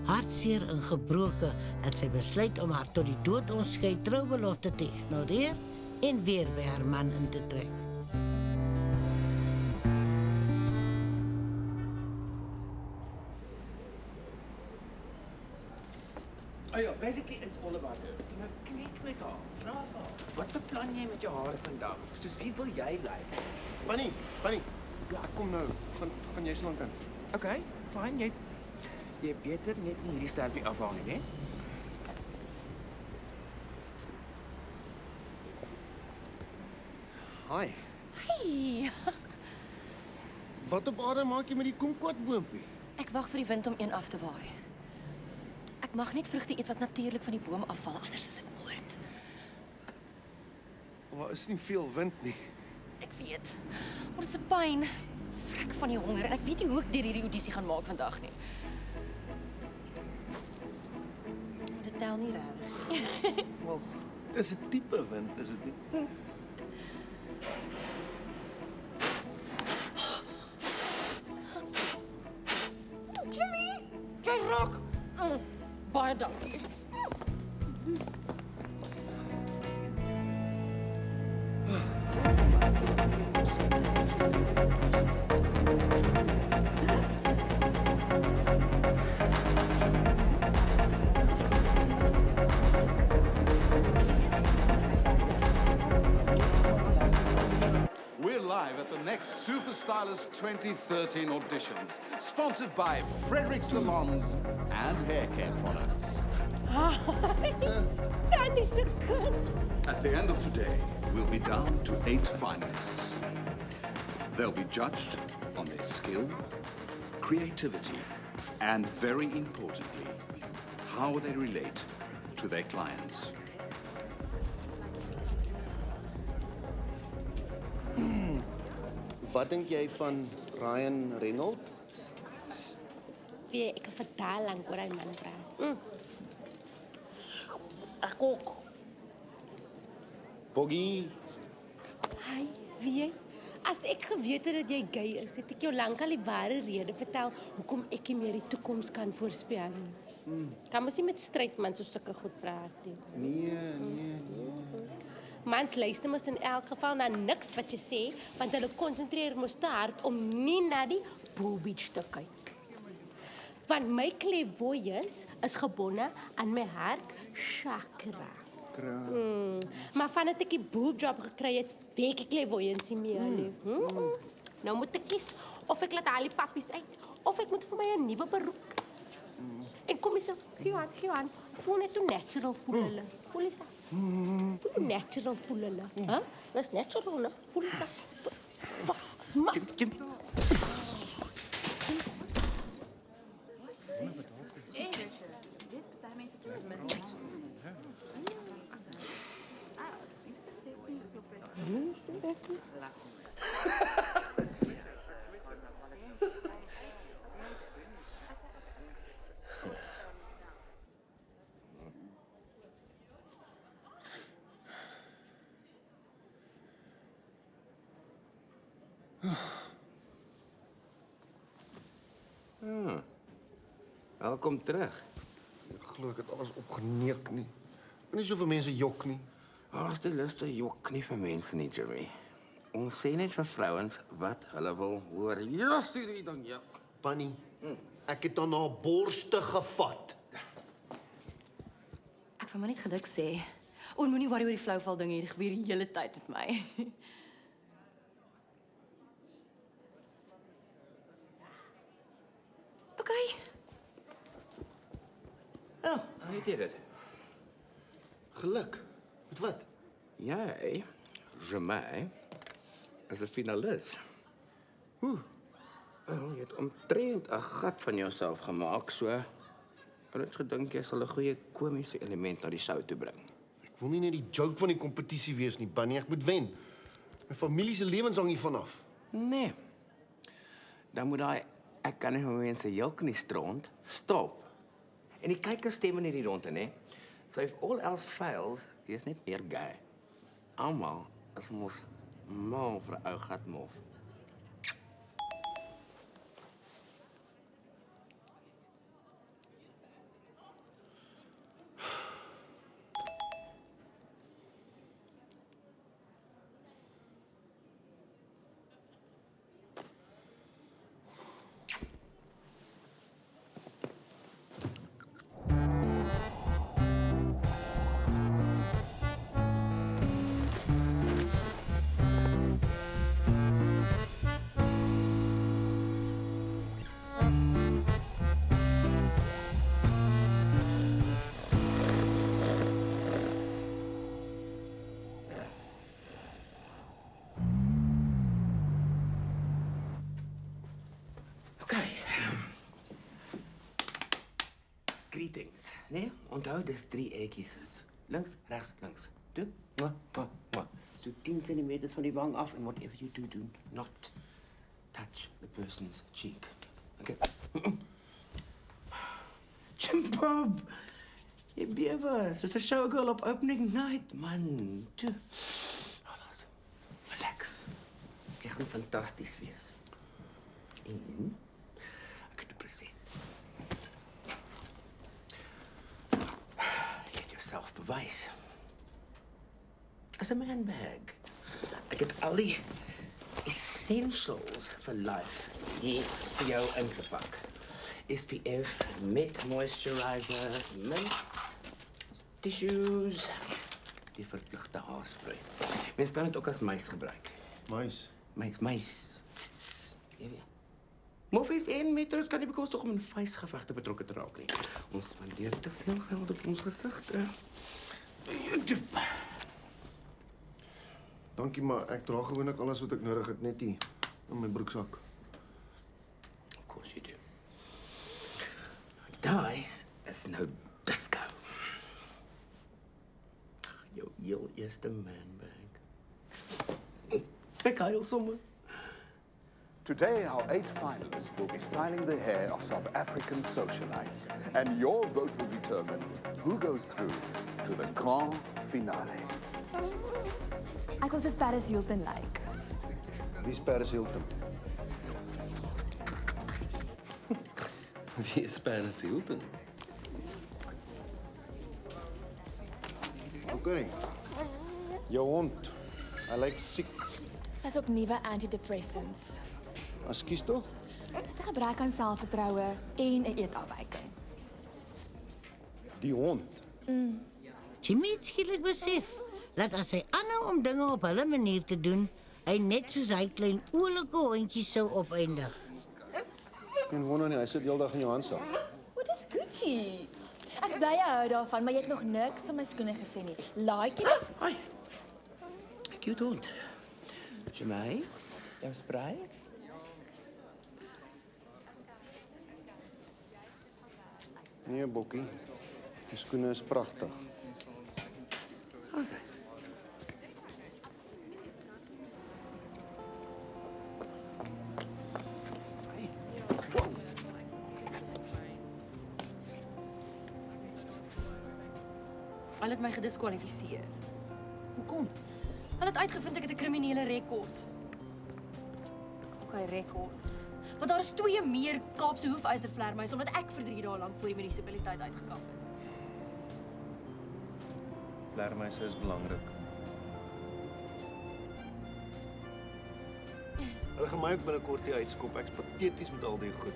Speaker 2: Hartseer en gebroken het sy besluit om haar tot die dood onskei troubelofte te ignoreer en weer by haar man in te trek.
Speaker 10: Oh ja, basically it's all about her. Jy nou knik met haar. Vra haar. Wat beplan jy met jou hare vandag? Soos wie wil jy lyk?
Speaker 9: Bunny. Ja, ek kom nou. Gaan jy so lank in?
Speaker 10: Okay, fine. Jy beter net nie hierdie selfie afhaal nie, hè?
Speaker 9: Hi.
Speaker 13: Hey.
Speaker 9: Wat op aarde maak jy met die komkootboompie?
Speaker 13: Ek wag vir die wind om een af te waai. Ek mag net vrugte eet wat natuurlik van die boom afval, anders is dit moord.
Speaker 9: Maar is nie veel wind nie.
Speaker 13: Ek weet. Maar dit is 'n pyn. Vrek van die honger en ek weet nie hoe ek deur hierdie audisie gaan maak vandag nie. Dit tel nie reg.
Speaker 14: Wel, dis 'n tipe wind, is dit nie?
Speaker 13: Jimmy, jy raak. Baie dankie.
Speaker 12: We're live at the next Super Stylist 2013 auditions, sponsored by Frederick Salons and Hair Care Products.
Speaker 3: Dan is 'n kind.
Speaker 12: At the end of today, we'll be down to 8 finalists. They'll be judged on their skill, creativity, and very importantly, how they relate to their clients.
Speaker 9: Wat dink jy van Ryan Reynolds?
Speaker 3: Ek kan verdaal lank oor hy man praat.
Speaker 10: Ek ook. Boggie.
Speaker 3: Hy, weet jy? As ek geweet het dat jy gay is, het ek jou lankal die ware rede vertel hoekom ek nie meer die toekoms kan voorspel nie. Kan mos nie met strydmans so sulke goed praat nie.
Speaker 14: Nee.
Speaker 3: Mans luister mos in elk geval na niks wat jy sê, want hulle konsentreer mos te hard om nie na die boobies te kyk. Want my clairvoyance is gebonde aan my hart chakra. Maar vandat ek die boobjob gekry het, weet ek clairvoyance nie meer nie. Nou moet ek kies of ek laat al die pappies uit, of ek moet vir my 'n nuwe beroep. En kom eens, gee aan. Voel net hoe natural voel hulle. Voel eens dat. Voel hoe natural voel hulle. Huh? Dat is natural, ne? Voel eens dat. Jim.
Speaker 10: Welkom terug.
Speaker 14: Ek glo ek het alles opgeneek nie. Nie soveel mense jok nie.
Speaker 10: Ag, die luste jok nie vir mense nie, Jimmy. Ons sê net vir vrouens wat hulle wil hoor. Los die ding jok.
Speaker 14: Bunny, ek het aan haar borste gevat.
Speaker 13: Ek wil maar net geluk sê. Moenie worry oor die flauwval dinge, dit gebeur die hele tyd met my. Okay.
Speaker 10: Ja, hoe weet jy dit?
Speaker 14: Geluk. Met wat?
Speaker 10: Jy, Jemai, is 'n finalis.
Speaker 14: Hoe?
Speaker 10: Jy het omtrent 'n gat van jouself gemaak, so ek het gedink jy sal 'n goeie komiese element na die show toe bring.
Speaker 14: Ek wil nie net die joke van die kompetisie wees nie, Bunny, ek moet wen. My familie se lewens hang hiervan af.
Speaker 10: Nee. Dan moet daai ek kan nie vir mense jok nie stront stop. En die kykers stem in hierdie ronde, né? So if all else fails, is net meer gay. Almal is mos mal vir 'n ou gat mof. Greetings, né? Onthou dis 3 eetjies is. Links, regs, links. Toe. So 10 centimeters van die wang af and whatever you do not touch the person's cheek. Okay. Jim Bob! Jy bewe, soos 'n showgirl op opening night, man. Toe. Relax. Ek gaan fantasties wees. En ek het 'n present. Selfbewys. As 'n man bag. Ek het al die essentials vir life hier vir jou ingepak. SPF, met moisturizer, mints, tissues, die verpligte haarspray. Mens kan dit ook as muis gebruik.
Speaker 14: Muis?
Speaker 10: Muis. Jy weet. Moffies en metros kan nie bekostig om in vuisgevegte betrokke te raak nie. Ons spandeer te veel geld op ons gesigte.
Speaker 14: Dankie, maar ek dra gewoonlik alles wat ek nodig het net hier in my broeksak.
Speaker 10: Of course you do. Daai is nou disco. Jou heel eerste man bag. Ek huil sommer.
Speaker 17: Today, our 8 finalists will be styling the hair of South African socialites, and your vote will determine who goes through to the grand finale.
Speaker 13: Ek was soos Paris Hilton like.
Speaker 14: Wie's Paris Hilton?
Speaker 4: Wie is Paris Hilton?
Speaker 14: okay? Jou hond, hy lyk siek.
Speaker 18: Sy's op nuwe antidepressants.
Speaker 14: Ekskuus tog?
Speaker 18: Sy gebruik aan selfvertroue en 'n eetafwyking.
Speaker 14: Die hond.
Speaker 2: Jimmy het skielik besef dat as hy aanhou om dinge op hulle manier te doen, hy net soos hy klein oulike hondjies sou opeindig.
Speaker 14: En wonder nie, hy sit heeldag in jou handsak.
Speaker 18: Wat is Gucci? Ek bly jy hou daarvan, maar jy het nog niks van my skoene gesien nie. Like jy?
Speaker 10: Ai. Cute hond. Jamai, jou spray?
Speaker 14: Nee, Bokkie. Die skoene is pragtig.
Speaker 13: Hulle het my gediskwalifiseer.
Speaker 6: Hoekom?
Speaker 13: Hulle het uitgevind ek het 'n kriminele rekord. Okay, rekords. Want daar is 2 meer Kaapse hoefystervlermuise omdat ek vir 3 dae lank voor die munisipaliteit uitgekamp het.
Speaker 14: Vlermuise is belangrik. Hulle gaan my ook binnekort hier uitskop. Ek's pateties met al die goed.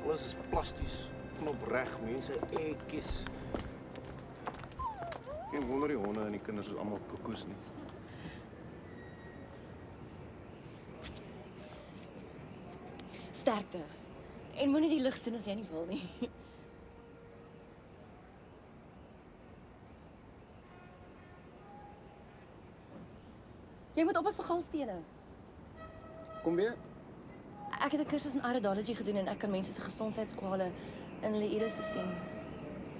Speaker 14: Alles is plasties, knopreg, mense ekkies. Geen wonder die honde en die kinders is almal koekoes nie.
Speaker 13: Sterkte. En moenie die lig sien as jy nie wil nie. Jy moet oppas vir galstene.
Speaker 14: Kom weer.
Speaker 13: Ek het 'n kursus in iridology gedoen en ek kan mense se gesondheidskwale in hulle irisse sien.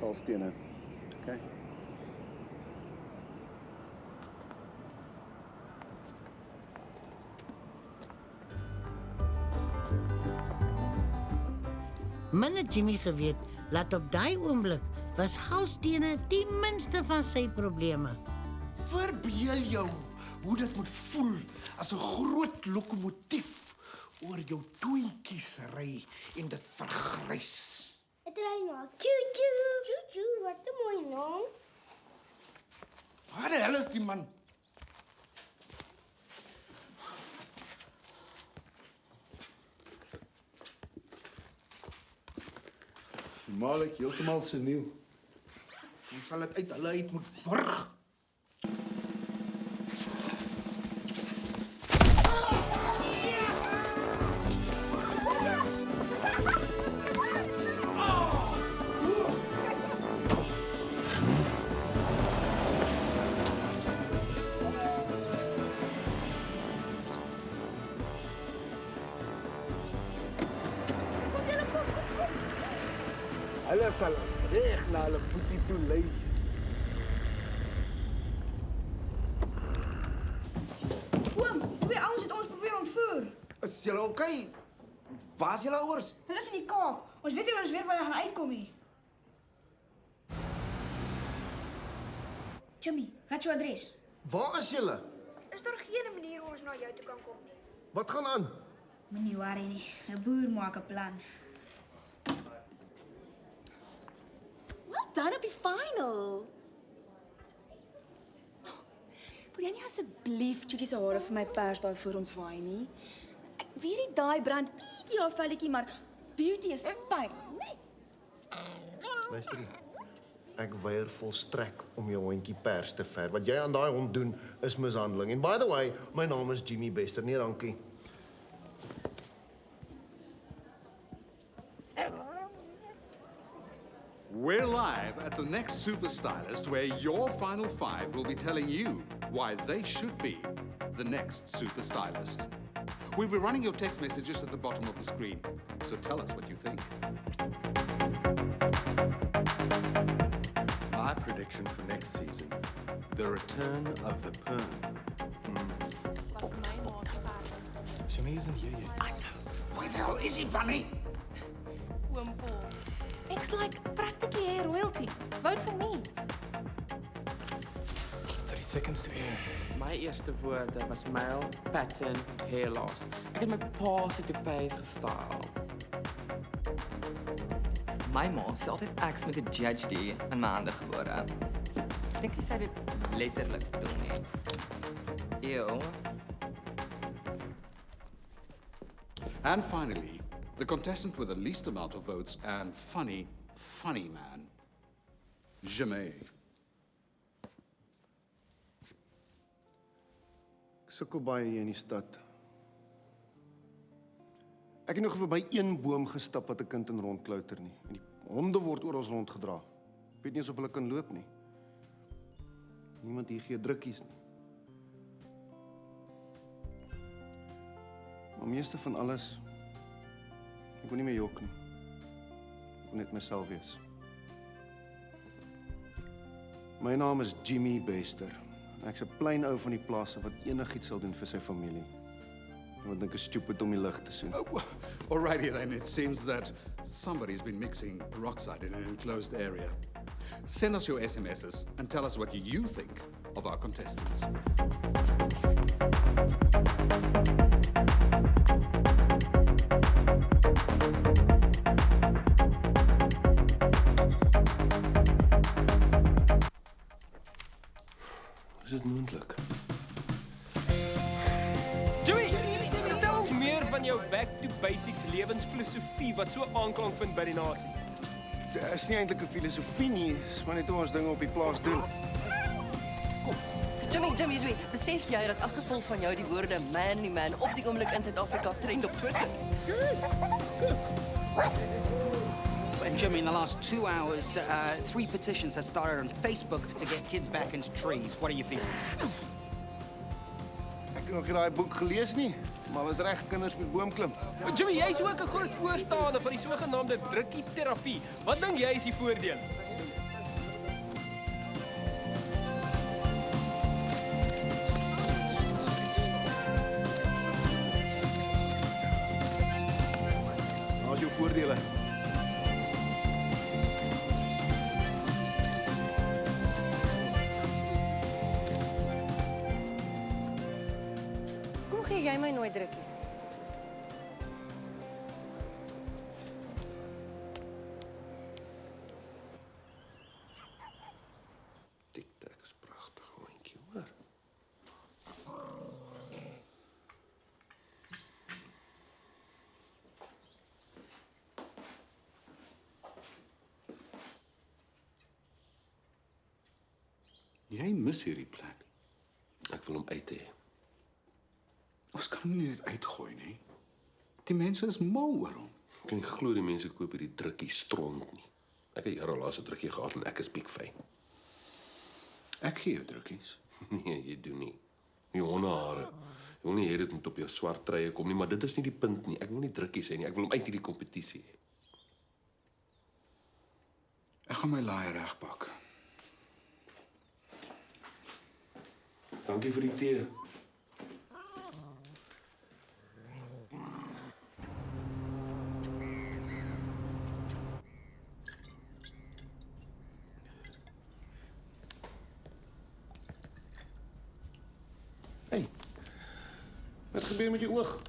Speaker 14: Galstene. Okay.
Speaker 2: Min het Jimmy geweet dat op daai oomblik was galstene die minste van sy probleme.
Speaker 8: Verbeel jou hoe dit moet voel as 'n groot lokomotief oor jou toentjies ry en dit vergrys.
Speaker 6: Het ry nou. Choo-choo. Choo-choo, wat 'n mooi naam.
Speaker 8: Waar die hel is die man?
Speaker 7: Malik heeltemal seniel.
Speaker 8: Ons sal dit uit hulle uit moet wurg. Hulle sal ons reg na hulle boetie toe lei.
Speaker 6: Oom, 2 ouens het ons probeer ontvoer.
Speaker 8: Is julle okay? Waar is julle ouers?
Speaker 6: Hulle is in die Kaap. Ons weet nie ons weer by hulle gaan uitkom nie. Jimmy, wat is jou adres?
Speaker 7: Waar is julle?
Speaker 6: Is daar geen manier hoe ons na jou toe kan kom nie?
Speaker 7: Wat gaan aan?
Speaker 6: Moenie worry nie. 'n Boer maak 'n plan.
Speaker 18: Dan op die final. Wil jy nie asseblief Chichi se hare vir my pers daai voor ons waai nie? Ek weet nie daai brand bietjie haar velletjie, maar beauty is fyn, nee.
Speaker 14: Luister hier. Ek weier volstrek om jou hondjie pers te verf. Wat jy aan daai hond doen is mishandeling. En by the way, my naam is Jimmy Bester. Nee, dankie.
Speaker 12: We're live at the next Super Stylist, where your final 5 will be telling you why they should be the next Super Stylist. We'll be running your text messages at the bottom of the screen, so tell us what you think.
Speaker 14: My prediction for next season, the return of the perm.
Speaker 16: Jimmy isn't here yet.
Speaker 8: I know. Where the hell is he, Bunny?
Speaker 3: Oom Paul. Ek's like practically hair royalty. Vote for me.
Speaker 16: 30 seconds to air.
Speaker 19: My eerste woorde was male pattern hair loss. Ek het my pa se toupees gestyle.
Speaker 20: My ma sê altyd ek's met 'n judge in my hande gebore. Ek dink jy sê dit letterlik bedoel nie. Ew.
Speaker 12: And finally, the contestant with the least amount of votes and funny man, Jimmy.
Speaker 14: Ek sukkel baie hier in die stad. Ek het nog verby een boom gestap wat 'n kind in rondklouter nie. En die honde word oral rondgedra. Ek weet nie eens of hulle kan loop nie. Niemand hier gee drukkies nie. Maar meeste van alles, ek wil nie meer jok nie. Ek wil net myself wees. My naam is Jimmy Bester. Ek's 'n klein ou van die plaas wat enigiets sal doen vir sy familie. Wat dink is stupid om die lig te soen.
Speaker 12: Oh, alrighty then, it seems that somebody's been mixing peroxide in an enclosed area. Send us your SMSs and tell us what you think of our contestants.
Speaker 4: Is dit moontlik?
Speaker 21: Joey, vertel ons meer van jou back to basics lewensfilosofie wat so aanklank vind by die nasie.
Speaker 14: Dit is nie eintlik 'n filosofie nie, dis maar net hoe ons dinge op die plaas doen.
Speaker 22: Jimmy, besef jy dat as gevolg van jou die woorde man op die oomblik in Suid-Afrika trend op Twitter?
Speaker 23: And Jimmy, in the last 2 hours, 3 petitions have started on Facebook to get kids back into trees. What are your feelings?
Speaker 14: Ek het nog nie daai boek gelees nie, maar is reg kinders met boom klim.
Speaker 21: Jimmy, jy's ook 'n groot voorstander van die sogenaamde drukkie-terapie. Wat dink jy is die voordele?
Speaker 14: Wat is jou voordele?
Speaker 13: Kom gee jy my nooit drukkies nie.
Speaker 4: Tic-tac is pragtig, hondjie, hoor.
Speaker 12: Jy mis hierdie plek.
Speaker 4: Ek wil hom uit hê.
Speaker 12: Ons kan hom nie net uitgooi nie. Die mense is mal oor hom.
Speaker 4: Ek kan nie glo die mense koop hierdie drukkie stront nie. Ek het jare laas 'n drukkie gehad en ek is piekfyn.
Speaker 12: Ek gee jou drukkies.
Speaker 4: Nee, jy doen nie. Die hondehare. Ek wil nie hê dit moet op jou swart treye kom nie, maar dit is nie die punt nie. Ek wil nie drukkies hê nie. Ek wil hom uit hierdie kompetisie hê.
Speaker 12: Ek gaan my laai regpak.
Speaker 4: Dankie vir die tee.
Speaker 14: Hey, wat gebeur met jou oog?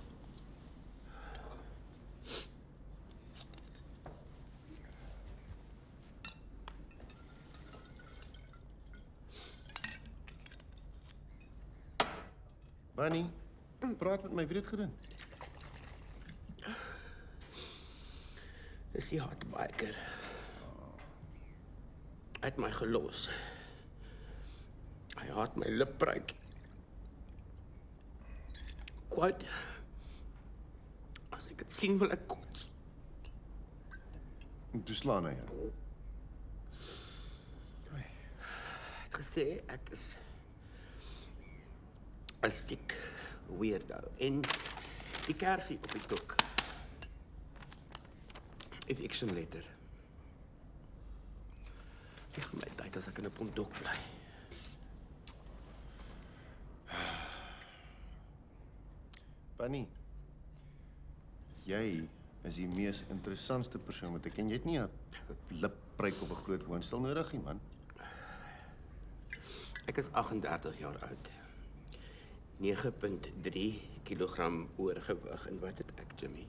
Speaker 14: Bunny, praat met my, wie het dit gedoen?
Speaker 10: Dis die hardbiker. Hy het my gelos. Hy haat my lipbruik. Quote, as ek dit sien wil ek kots.
Speaker 14: En toe slaan hy jou.
Speaker 10: Hy het gesê ek is 'n stiek weirdo en die kersie op die koek. Eviction letter. Ek gaan my tyd as ek in 'n pondok bly.
Speaker 14: Bunny, jy is die mees interessantste persoon wat ek ken. Jy het nie 'n lippryk op 'n groot woonstel nodig nie, man.
Speaker 10: Ek is 38 jaar oud. 9.3 kilogram oorgewig en wat het ek, Jimmy?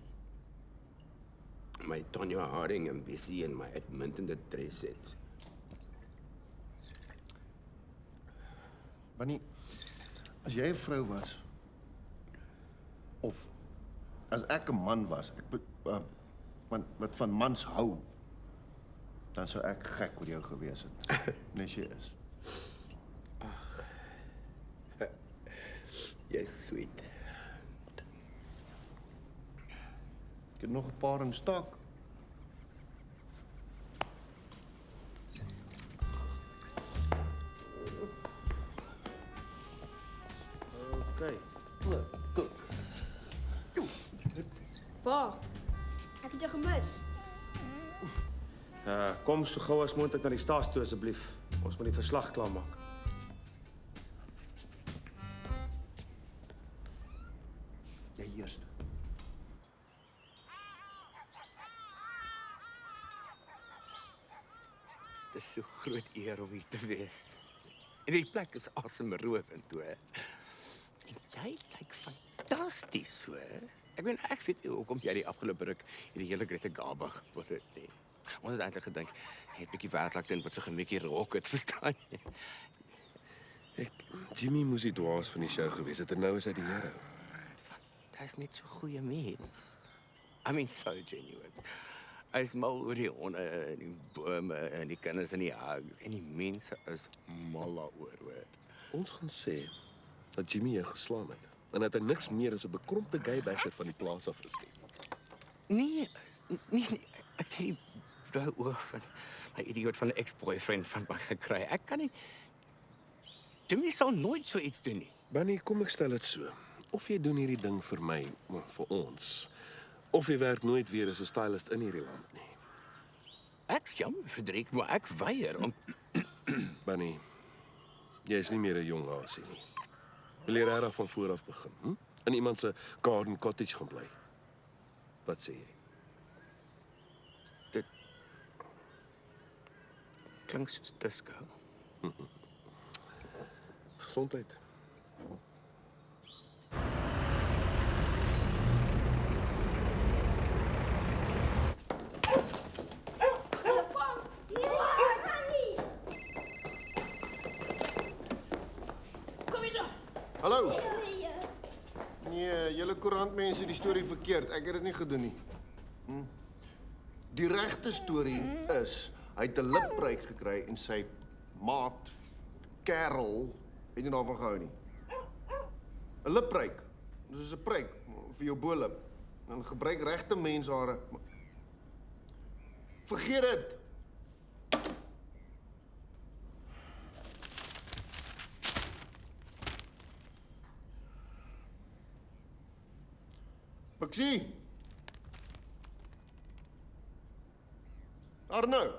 Speaker 10: My Tonya Harding ambisie en my uitmuntende dresets.
Speaker 14: Wanneer as jy 'n vrou was of as ek 'n man was, wat van mans hou, dan sou ek gek oor jou gewees het. Nes jy is.
Speaker 10: Jy's sweet.
Speaker 14: Ek het nog 'n paar in stak.
Speaker 10: Okay.
Speaker 6: Pa, ek het jou gemis.
Speaker 16: Kom so gou as moontlik na die stasie toe asseblief. Ons moet die verslag klaarmaak.
Speaker 14: Jy eers.
Speaker 10: Dit is so groot eer om hier te wees. En die plek is asemrowend toe. En jy lyk fantasties so. Ek meen ek weet nie hoekom jy die afgelope ruk hierdie hele Greta Garbo geword het nie. Ons het eintlik gedink jy het 'n bietjie werklik doen wat so gemetjie rock het, verstaan jy?
Speaker 4: Jimmy moes die dwaas van die show gewees het en nou is hy die hero.
Speaker 10: Hy's net so goeie mens. I mean so genuine. Hy's mal oor die honde en die bome en die kinders in die huis en die mense is mal daaroor, hoor.
Speaker 4: Ons gaan sê dat Jimmy jou geslaan het en dat hy niks meer as 'n bekrompte gaybasher van die plaas af is nie.
Speaker 10: Nee, ek het die blou oog van 'n idioot van 'n ex-boyfriend van my gekry. Ek kan nie. Jimmy sal nooit so iets doen nie.
Speaker 4: Bunny, kom ek stel dit so. Of jy doen hierdie ding vir my, vir ons, of jy werk nooit weer as 'n stylist in hierdie land nie.
Speaker 10: Ek's jammer, Frederik, maar ek weier om
Speaker 4: Bunny, jy is nie meer 'n jong hasie nie. Wil jy regtig van voor af begin? In iemand se garden cottage gaan bly? Wat sê jy?
Speaker 10: Dit klink soos disco.
Speaker 4: Gesondheid.
Speaker 14: Hallo. Nee, julle koerantmense die storie verkeerd. Ek het dit nie gedoen nie. Die regte storie is hy het 'n lipbreuk gekry en sy maat Karel het nie daarvan gehou nie. 'n Lipbreuk. Dis is 'n preek vir jou bolip. Dan gebruik regte menshare. Vergeet dit. Baxie. Arno.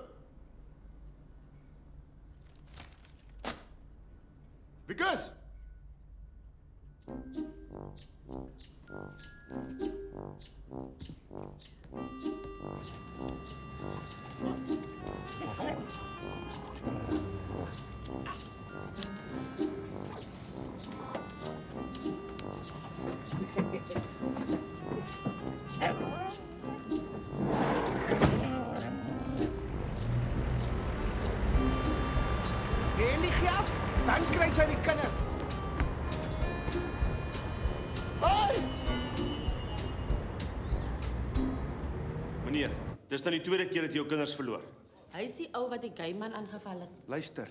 Speaker 14: Vikas.
Speaker 7: En die geld, dan kry jy die kinders. Hey!
Speaker 5: Meneer, dis nou die tweede keer dat jy jou kinders verloor.
Speaker 11: Hy is die ou wat die gayman aangeval het.
Speaker 14: Luister,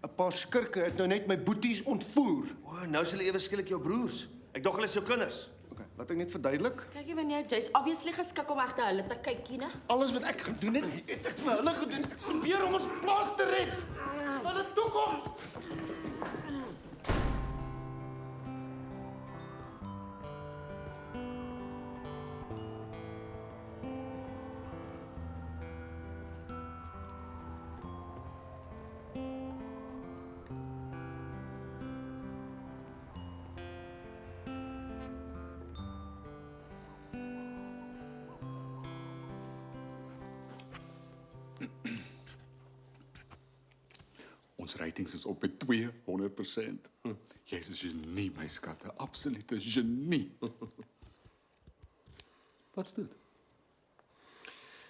Speaker 14: 'n paar skurke het nou net my boeties ontvoer.
Speaker 5: O, nou is hulle ewe skielik jou broers. Ek dog hulle is jou kinders.
Speaker 14: Okay, laat ek net verduidelik.
Speaker 11: Kyk meneer, jy's obviously geskik om agter hulle te kyk, né?
Speaker 14: Alles wat ek gedoen het ek vir hulle gedoen. Ek probeer om ons plaas te red. Dis vir 'n toekoms.
Speaker 12: Ons ratings is op by 200%. Jy's 'n genie, my skat, 'n absolute genie. Wat's dit?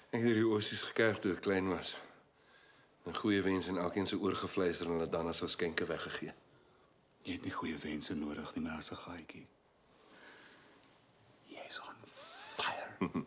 Speaker 4: Ek het hierdie ossies gekerf toe ek klein was. 'n Goeie wens en elkeen se oorgefluister en hulle dan as geskenke weggegee.
Speaker 12: Jy het nie goeie wense nodig nie, maar as 'n gaaitjie. Jy's on fire.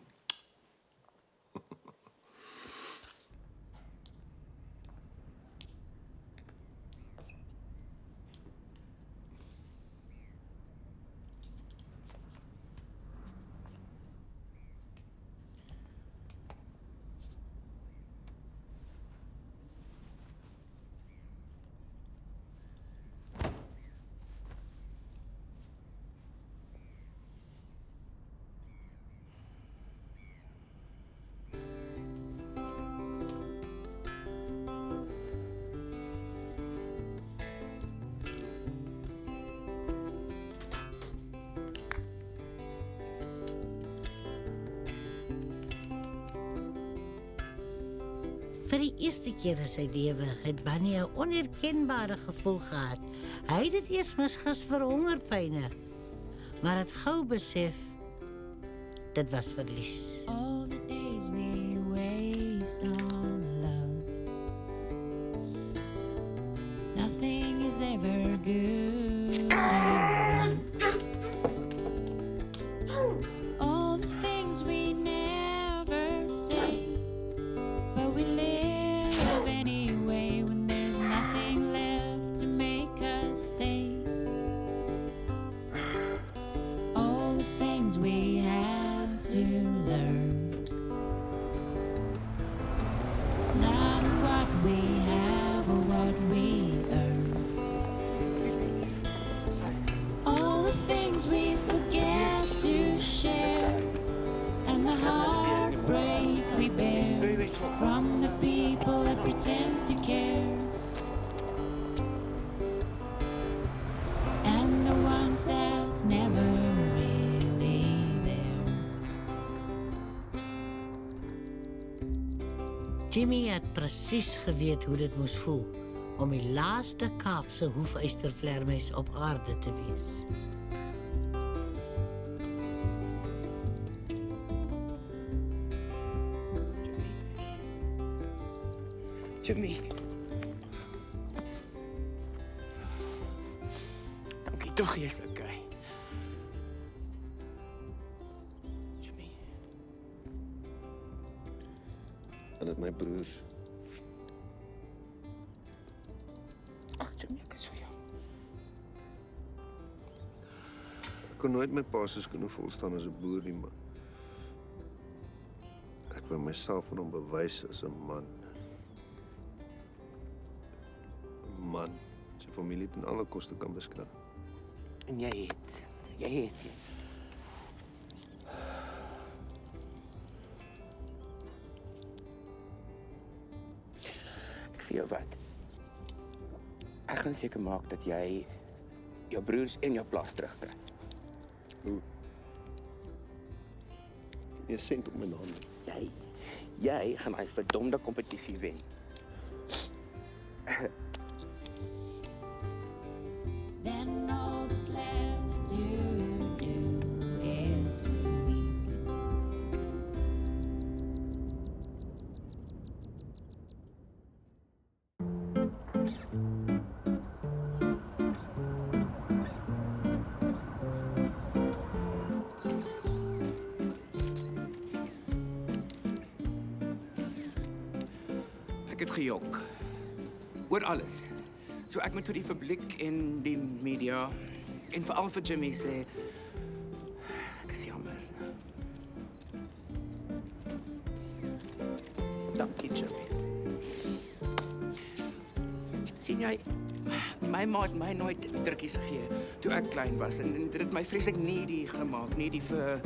Speaker 2: Vir die eerste keer in sy lewe het Bunny 'n onherkenbare gevoel gehad. Hy het dit eers misgis vir hongerpyne, maar het gou besef dit was verlies.
Speaker 1: All the days we waste on love, nothing is ever good enough. All the things we never say, but we live anyway when there's nothing left to make us stay. All the things we have to learn, it's not what we have or what we earn. All the things we forget to share, and the heartbreak we bear from the people that pretend to care, and the ones that's never really there.
Speaker 2: Jimmy het presies geweet hoe dit moes voel om die laaste Kaapse hoefystervleermuis op aarde te wees.
Speaker 10: Jimmy. Dankie tog, jy's okay. Jimmy.
Speaker 14: En dit my broers.
Speaker 10: Ag, Jimmy, ek is so jammer.
Speaker 14: Ek kon nooit my pa se skoene volstaan as 'n boer nie, maar ek wou myself aan hom bewys as 'n man. Man, sy familie ten alle koste kan beskerm.
Speaker 10: En jy het. Ek sê jou wat. Ek gaan seker maak dat jy jou broers en jou plaas terugkry.
Speaker 14: Hoe? Jy sent op my naam.
Speaker 10: Jy gaan daai verdomde kompetisie wen.
Speaker 1: Then all that's left to do is to weep.
Speaker 10: Ek het gejok. Oor alles. So ek moet vir die publiek en die media en veral vir Jimmy sê ek is jammer. Dankie, Jimmy. Sien jy, my ma het my nooit drukkies gegee toe ek klein was en dit het my vreeslik needy gemaak, needy vir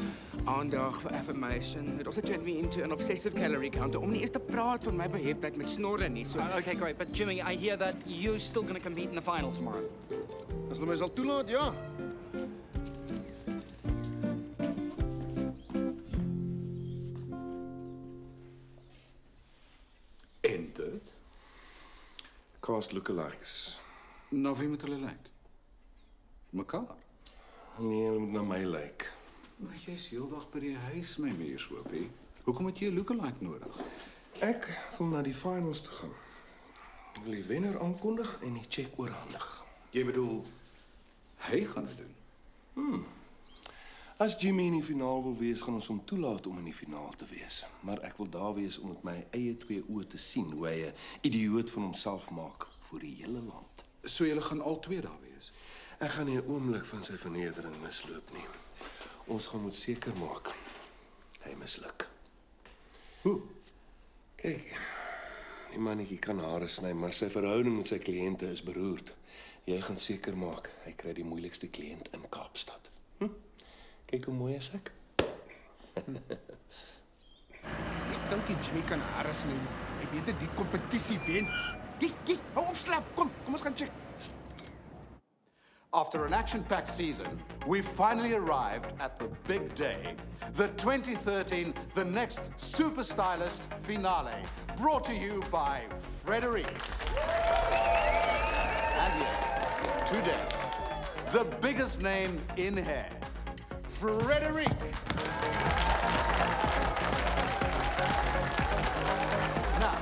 Speaker 10: aandag, vir affirmation. It also turned me into an obsessive calorie counter om nie eens te praat van my beheptheid met snorre nie. So
Speaker 23: Okay, great. But Jimmy, I hear that you're still going to compete in the final tomorrow.
Speaker 14: As hulle my sal toelaat, ja.
Speaker 12: En dit?
Speaker 4: Cast lookalikes.
Speaker 12: Nou wie moet hulle lyk? Mekaar?
Speaker 4: Nee, hulle moet na my lyk.
Speaker 12: Maar jy's heeldag by die huis, my meershoopie. Hoekom het jy 'n lookalike nodig?
Speaker 4: Ek wil na die finals toe gaan. Ek wil die wenner aankondig en die cheque oorhandig.
Speaker 12: Jy bedoel Hy gaan dit doen.
Speaker 4: As Jimmy in die finaal wil wees, gaan ons hom toelaat om in die finaal te wees. Maar ek wil daar wees om met my eie 2 oë te sien hoe hy 'n idioot van homself maak vir die hele land.
Speaker 12: So julle gaan al 2 daar wees.
Speaker 4: Ek gaan nie 'n oomblik van sy vernedering misloop nie. Ons gaan moet seker maak hy misluk.
Speaker 12: Hoe?
Speaker 4: Kyk, die mannetjie kan hare sny, maar sy verhouding met sy kliënte is beroerd. Jy gaan seker maak hy kry die moeilikste kliënt in Kaapstad. Kyk hoe mooi is ek.
Speaker 7: Ek dink die Jimmy kan hare sny. Hy weet dit die kompetisie wen. Gie, hou op slaap. Kom ons gaan check.
Speaker 9: After an action-packed season, we finally arrived at the big day, the 2013 The Next Super Stylist finale, brought to you by Fredericks. And here, today, the biggest name in hair, Frederic. Now,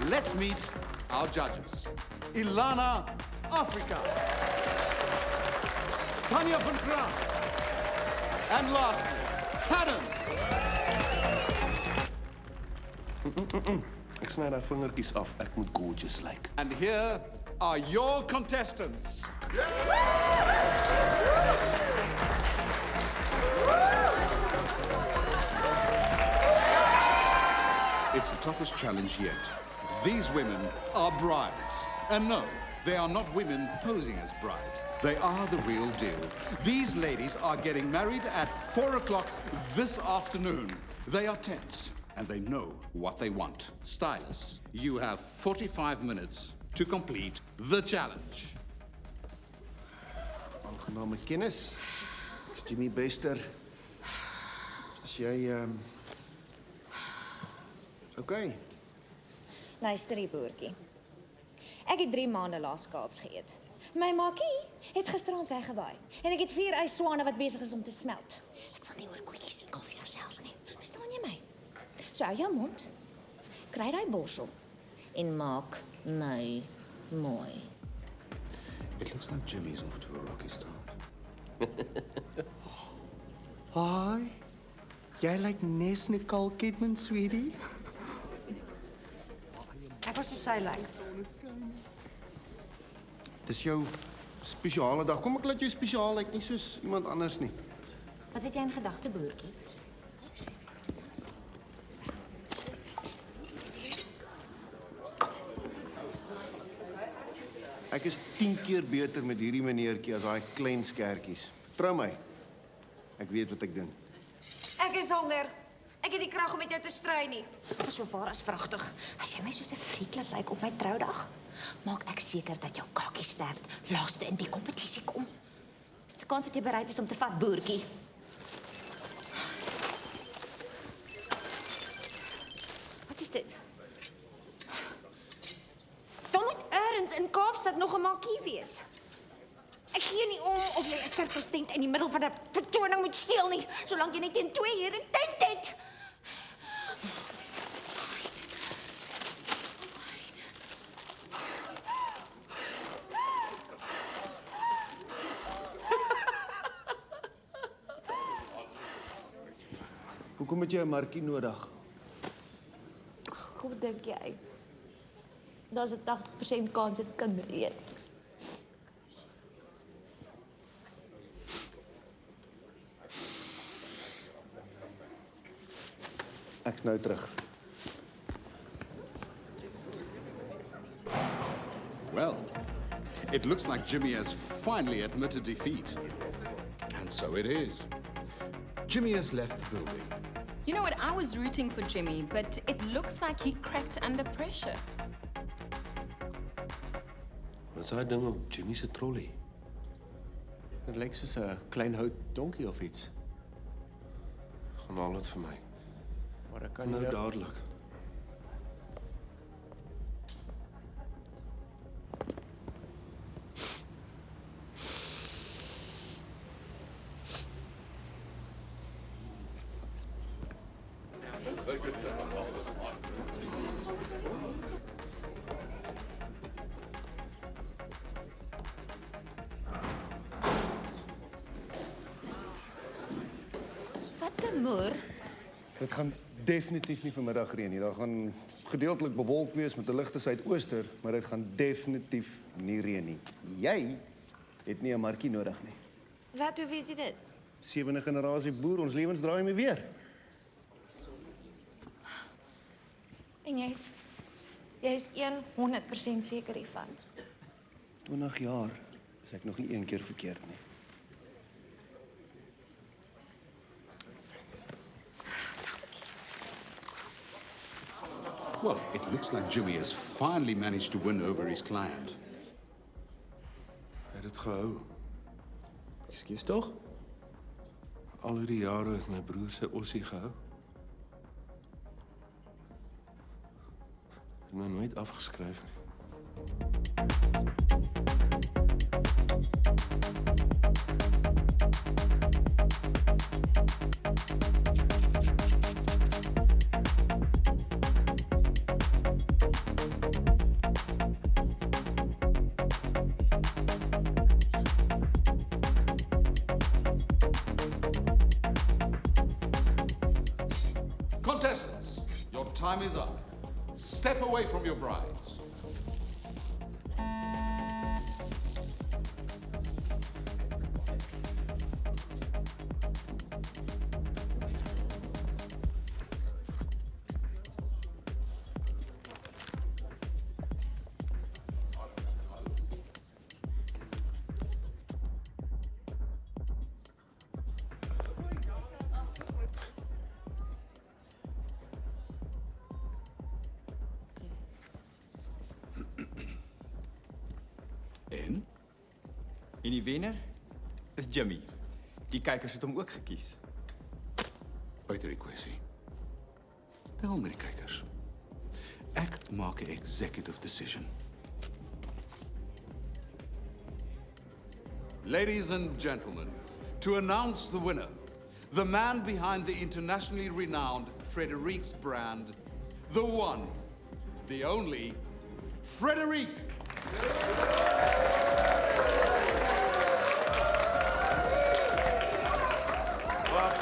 Speaker 9: let's meet our judges. Ilana Africa, Tanya van Graan, and lastly, Adam.
Speaker 4: Ek sny daai vingertjies af. Ek moet gorgeous lyk.
Speaker 9: And here are your contestants. It's the toughest challenge yet. These women are brides. And no, they are not women posing as brides. They are the real deal. These ladies are getting married at 4 o'clock this afternoon. They are tense, and they know what they want. Stylists, you have 45 minutes to complete the challenge.
Speaker 14: Aangename kennis. Ek's Jimmy Bester. As jy Okay.
Speaker 15: Luister hier, boertjie. Ek het 3 maande laas Kaaps geëet. My maakie het gisterand weggewaai en ek het 4 yswane wat besig is om te smelt. Ek wil nie oor koetjies en koffie selfs nie. Verstaan jy my? So hou jou mond. Kry daai borsel en maak my mooi.
Speaker 12: It looks like Jimmy's off to a rocky start.
Speaker 14: Hi. Jy lyk nes Nicole Kidman, sweetie.
Speaker 15: Ek was 'n sylyn.
Speaker 14: Dis jou spesiale dag. Kom ek laat jou spesiaal lyk, nie soos iemand anders nie.
Speaker 15: Wat het jy in gedagte, boertjie?
Speaker 14: Ek is 10 keer beter met hierdie meneertjie as daai klein skertjies. Vertrou my. Ek weet wat ek doen.
Speaker 15: Ek is honger. Ek het die krag om met jou te stry nie. Dit is so waar as vragtig. As jy my soos 'n friek laat lyk op my troudag, maak ek seker dat jou kakie sterk laaste in die kompetisie kom. Is die kans dat jy bereid is om te vat, boertjie? Wat is dit? Dan moet ergens in Kaapstad nog 'n maakie wees. Ek gee nie om of jy 'n sirkustent in die middel van 'n vertoning moet steel nie, solank jy net teen 2 hier in tyd het.
Speaker 14: Hoekom het jy 'n markie nodig?
Speaker 15: Hoe dink jy? Daar's 'n 80% kans dit kan reën.
Speaker 14: Ek's nou terug.
Speaker 9: Well, it looks like Jimmy has finally admitted defeat. And so it is. Jimmy has left the building.
Speaker 17: You know what? I was rooting for Jimmy, but it looks like he cracked under pressure.
Speaker 4: Wat is daai ding op Jimmy se trolley?
Speaker 14: Dit lyk soos 'n klein hout donkie of iets.
Speaker 4: Gaan haal dit vir my.
Speaker 14: Maar ek kan
Speaker 4: Nou
Speaker 14: nie
Speaker 4: dadelik.
Speaker 15: moer.
Speaker 14: Dit gaan definitief nie vanmiddag reën nie. Daar gaan gedeeltelik bewolk wees met 'n ligte suidooster, maar dit gaan definitief nie reën nie. Jy het nie 'n markie nodig nie.
Speaker 15: Hoe weet jy dit?
Speaker 14: 7de generasie boer, ons lewens draai mee weer.
Speaker 15: En jy is 100% seker hiervan.
Speaker 14: 20 jaar is ek nog nie een keer verkeerd nie.
Speaker 12: Well, it looks like Jimmy has finally managed to win over his client.
Speaker 4: Hy het dit gehou.
Speaker 21: Ekskuus tog?
Speaker 4: Al hierdie jare het my broer sy ossie gehou. Het my nooit afgeskryf nie.
Speaker 12: Contestants, your time is up. Step away from your brides. En?
Speaker 20: En die wenner is Jimmy. Die kykers het hom ook gekies.
Speaker 12: Buite die kwessie. Tel met die kykers. Ek maak 'n executive decision. Ladies and gentlemen, to announce the winner, the man behind the internationally renowned Frederique's brand, the one, the only, Frederique!
Speaker 4: Wag.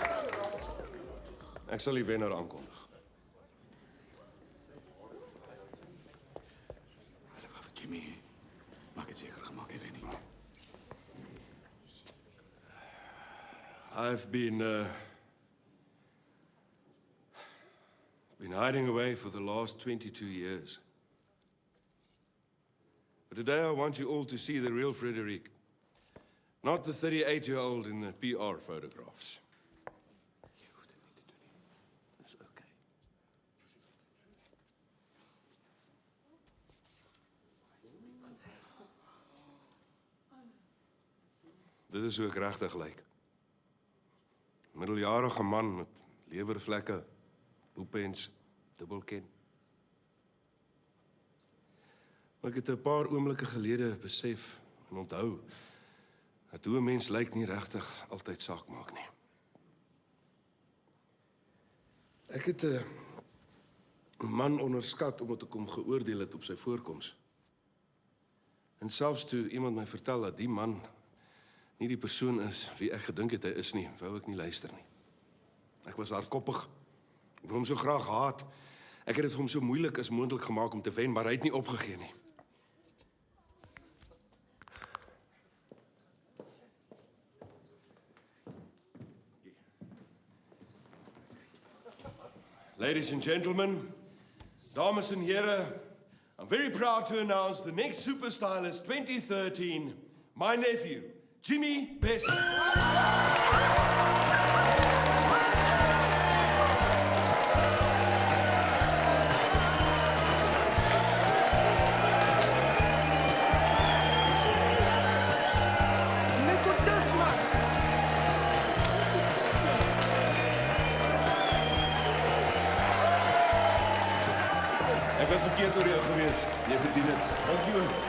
Speaker 4: Ek sal die wenner aankondig.
Speaker 12: Hulle wou vir Jimmy. Maak dit seker gemaak hy wen nie.
Speaker 4: I've been hiding away for the last 22 years. But today I want you all to see the real Frederique, not the 38-year-old in the PR photographs. It's okay. Dit is hoe ek regtig lyk. Middeljarige man met lewervlekke, poepens, dubbelkin. Maar ek het 'n paar oomblikke gelede besef en onthou dat hoe 'n mens lyk nie regtig altyd saak maak nie. Ek het 'n man onderskat omdat ek hom geoordeel het op sy voorkoms. En selfs toe iemand my vertel dat die man nie die persoon is wie ek gedink het hy is nie, wou ek nie luister nie. Ek was hardkoppig. Ek wou hom so graag haat. Ek het dit vir hom so moeilik as moontlik gemaak om te wen, maar hy het nie opgegee nie. Ladies and gentlemen, dames en heren, I'm very proud to announce the next Super Stylist 2013, my nephew, Jimmy Bessie. Ek was verkeerd oor jou gewees. Jy verdien dit. Dankie.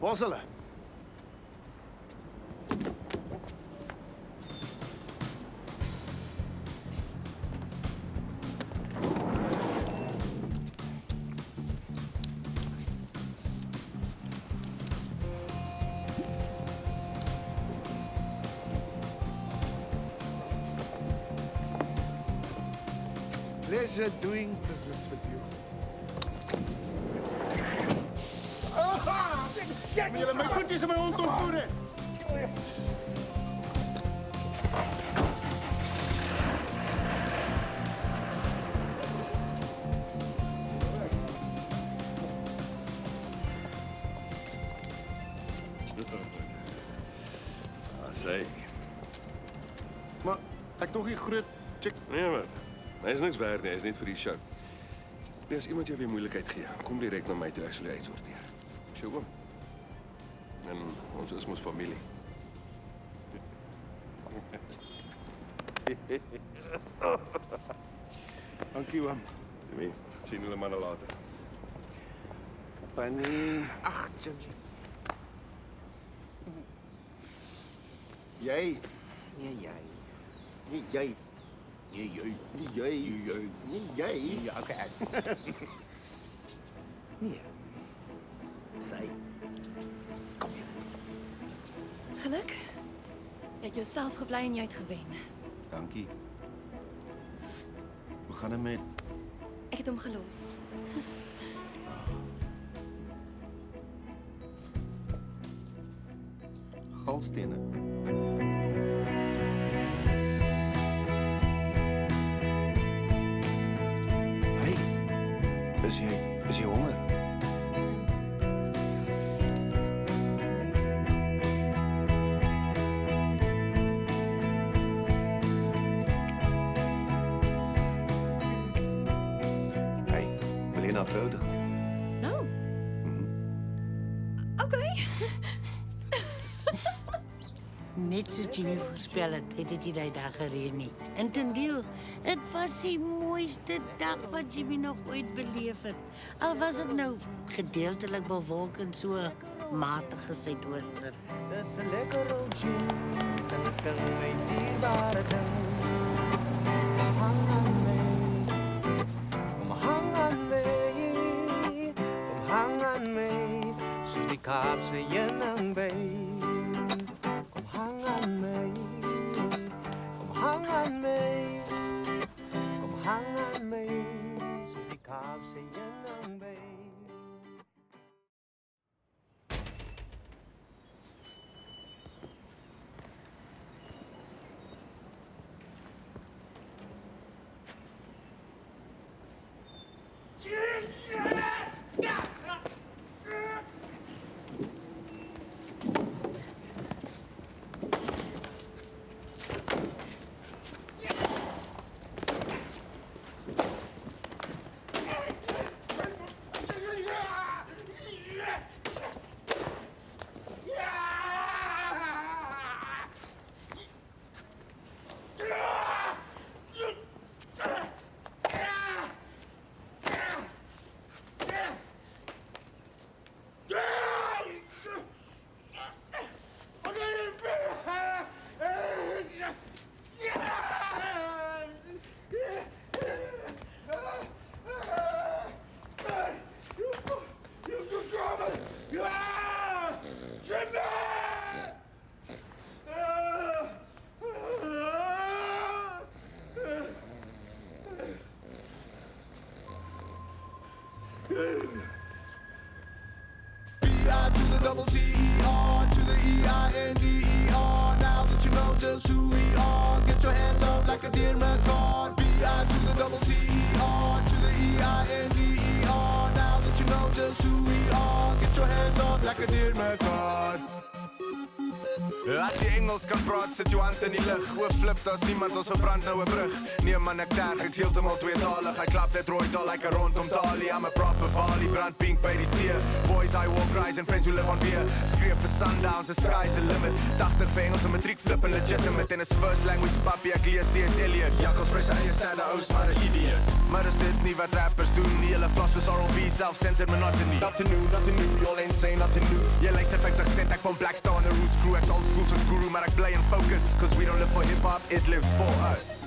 Speaker 14: Waar's hulle?
Speaker 7: Pleasure doing business with you. Maar julle my voetjies in my hond ontvoer het.
Speaker 4: Sê.
Speaker 14: Maar ek tog nie groot chick.
Speaker 4: Nee man. Hy is niks werd nie, hy is net vir die show. As iemand jou weer moeilikheid gee, kom direk na my toe, ek sal jou uitsorteer. Sjoe oom. En ons is mos familie.
Speaker 14: Dankie oom.
Speaker 4: Jimmy, sien hulle manne later.
Speaker 14: Pannie.
Speaker 10: Ag, Jimmy.
Speaker 14: Jy.
Speaker 10: Nee, jy.
Speaker 14: Nee, jy.
Speaker 10: Nee, jy.
Speaker 14: Nee, jy. Nee, jy.
Speaker 10: Ja, okay. Nee. Sy. Kom hier.
Speaker 13: Geluk. Jy het jouself gebly en jy het gewen.
Speaker 14: Dankie. Hoe gaan dit met?
Speaker 13: Ek het hom gelos.
Speaker 14: Galstene.
Speaker 10: Hey. Is jy honger? Hey, wil jy na vrou toe gaan?
Speaker 13: Nou. Okay.
Speaker 2: Net soos Jimmy voorspel het, het dit nie die dag gereën nie. Inteendeel, het was die mooiste dag wat Jimmy nog ooit beleef het. Al was dit nou gedeeltelik bewolk en so matige suidooster.
Speaker 3: Dis 'n lekker roodjie, kan my dierbare ding. Hang aan my, kom hang aan my, kom hang aan my, soos die Kaapse heuningbei. Kom hang aan my, kom hang aan my, kom hang aan my, soos die Kaapse heuningbei.
Speaker 8: B-I to the double T-E-R to the E-I-N-G-E-R. Now that you know just who we are, get your hands up like a deer McCord. B-I to the double T-E-R to the E-I-N-G-E-R. Now that you know just who we are, get your hands up like a deer McCord. As jy Engels kan praat, sit jou hand in die lug. Flip, daar's niemand, ons verbrand nou 'n brug. Nee man, ek terg, ek's heeltemal tweetalig. Hy klap dit rooi taal like 'n rondom talie. I'm a proper Wally, brand pink by die see. Boys, I walk rise and friends who live on beer. Skreef vir sundowns, the sky's the limit. 80 vir Engels, 'n matriek flip en legitimate. En is first language papi, ek lees D.S. Eliot. Jakkals prys eie stande, ous maar 'n idiot. Maar is dit nie wat rappers doen nie? Hulle flas soos R&B, self-centered monotony. Nothing new, y'all ain't saying nothing new. Jy luister 50 cent, ek van Black Star en the Roots crew. Ek's old school soos Guru, maar ek bly in focus. Cause we don't live for hip-hop, it lives for us.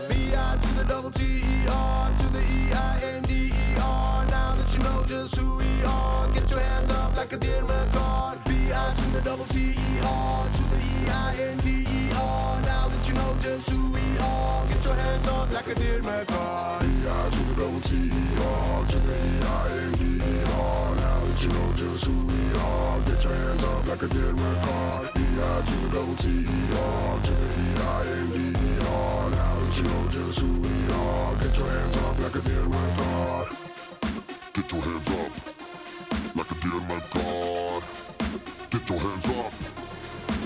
Speaker 8: B-I to the double T-E-R, to the E-I-N-D-E-R. Now that you know just who we are, get your hands up like a dear McCord. B-I to the double T-E-R, to the E-I-N-D-E-R. Now that you know just who we are, get your hands up like a dear McCord. B-I to the double T-E-R, to the E-I-N-D-E-R. Now that you know just who we are, get your hands up like a dear McCord. B-I to the double T-E-R, to the E-I-N-D-E-R. Now that you know just who we are, get your hands up like a dear McCord. Get your hands up like a dear McCord. Get your hands up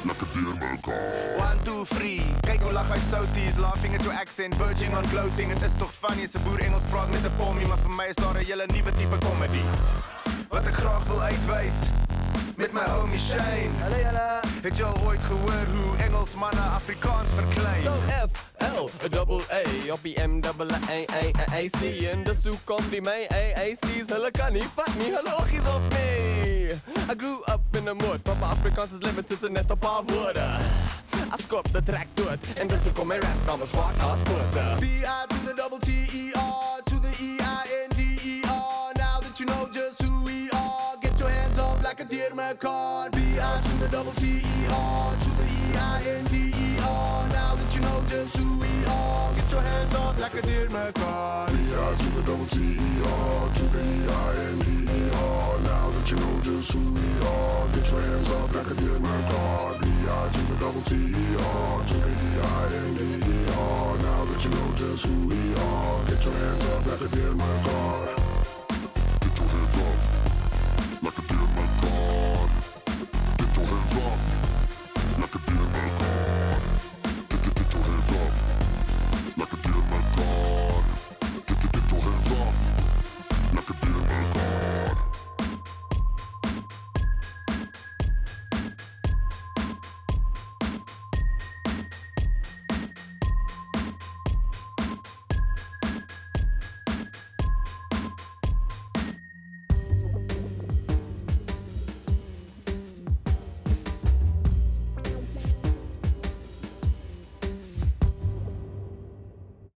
Speaker 8: like a dear McCord. 1, 2, 3. Kyk hoe lag hy soutie, is laughing at your accent, verging on clothing. Het is toch funny as 'n boer Engels praat met 'n pommie, maar vir my is daar 'n hele nuwe tipe comedy wat ek graag wil uitwys met my homie Shane. Hallo. Het jy al ooit gehoor hoe Engels manne Afrikaans verklein?
Speaker 18: So F-L-A-A op die M-A-A-A-C en dis hoe kom die my AAC's, hulle kan nie vat nie, hulle oogies op me. I grew up in the mud, maar my Afrikaans is limited to net 'n paar woorde. I skop de track dood en dis hoe kom my rap dan swak as pote. B-I to the double T-E-R, to the E-I-N-D-E-R. Now that you know just who we are, get your hands up like a dear McCord. B-I to the double T-E-R, to the E-I-N-D-E-R. Now that you know just who we are, get your hands up like a dear McCord. B-I to the double T-E-R, to the E-I-N-D-E-R. Now that you know just who we are, get your hands up like a dear McCord. B-I to the double T-E-R, to the E-I-N-D-E-R. Now that you know just who we are, get your hands up like a dear McCord.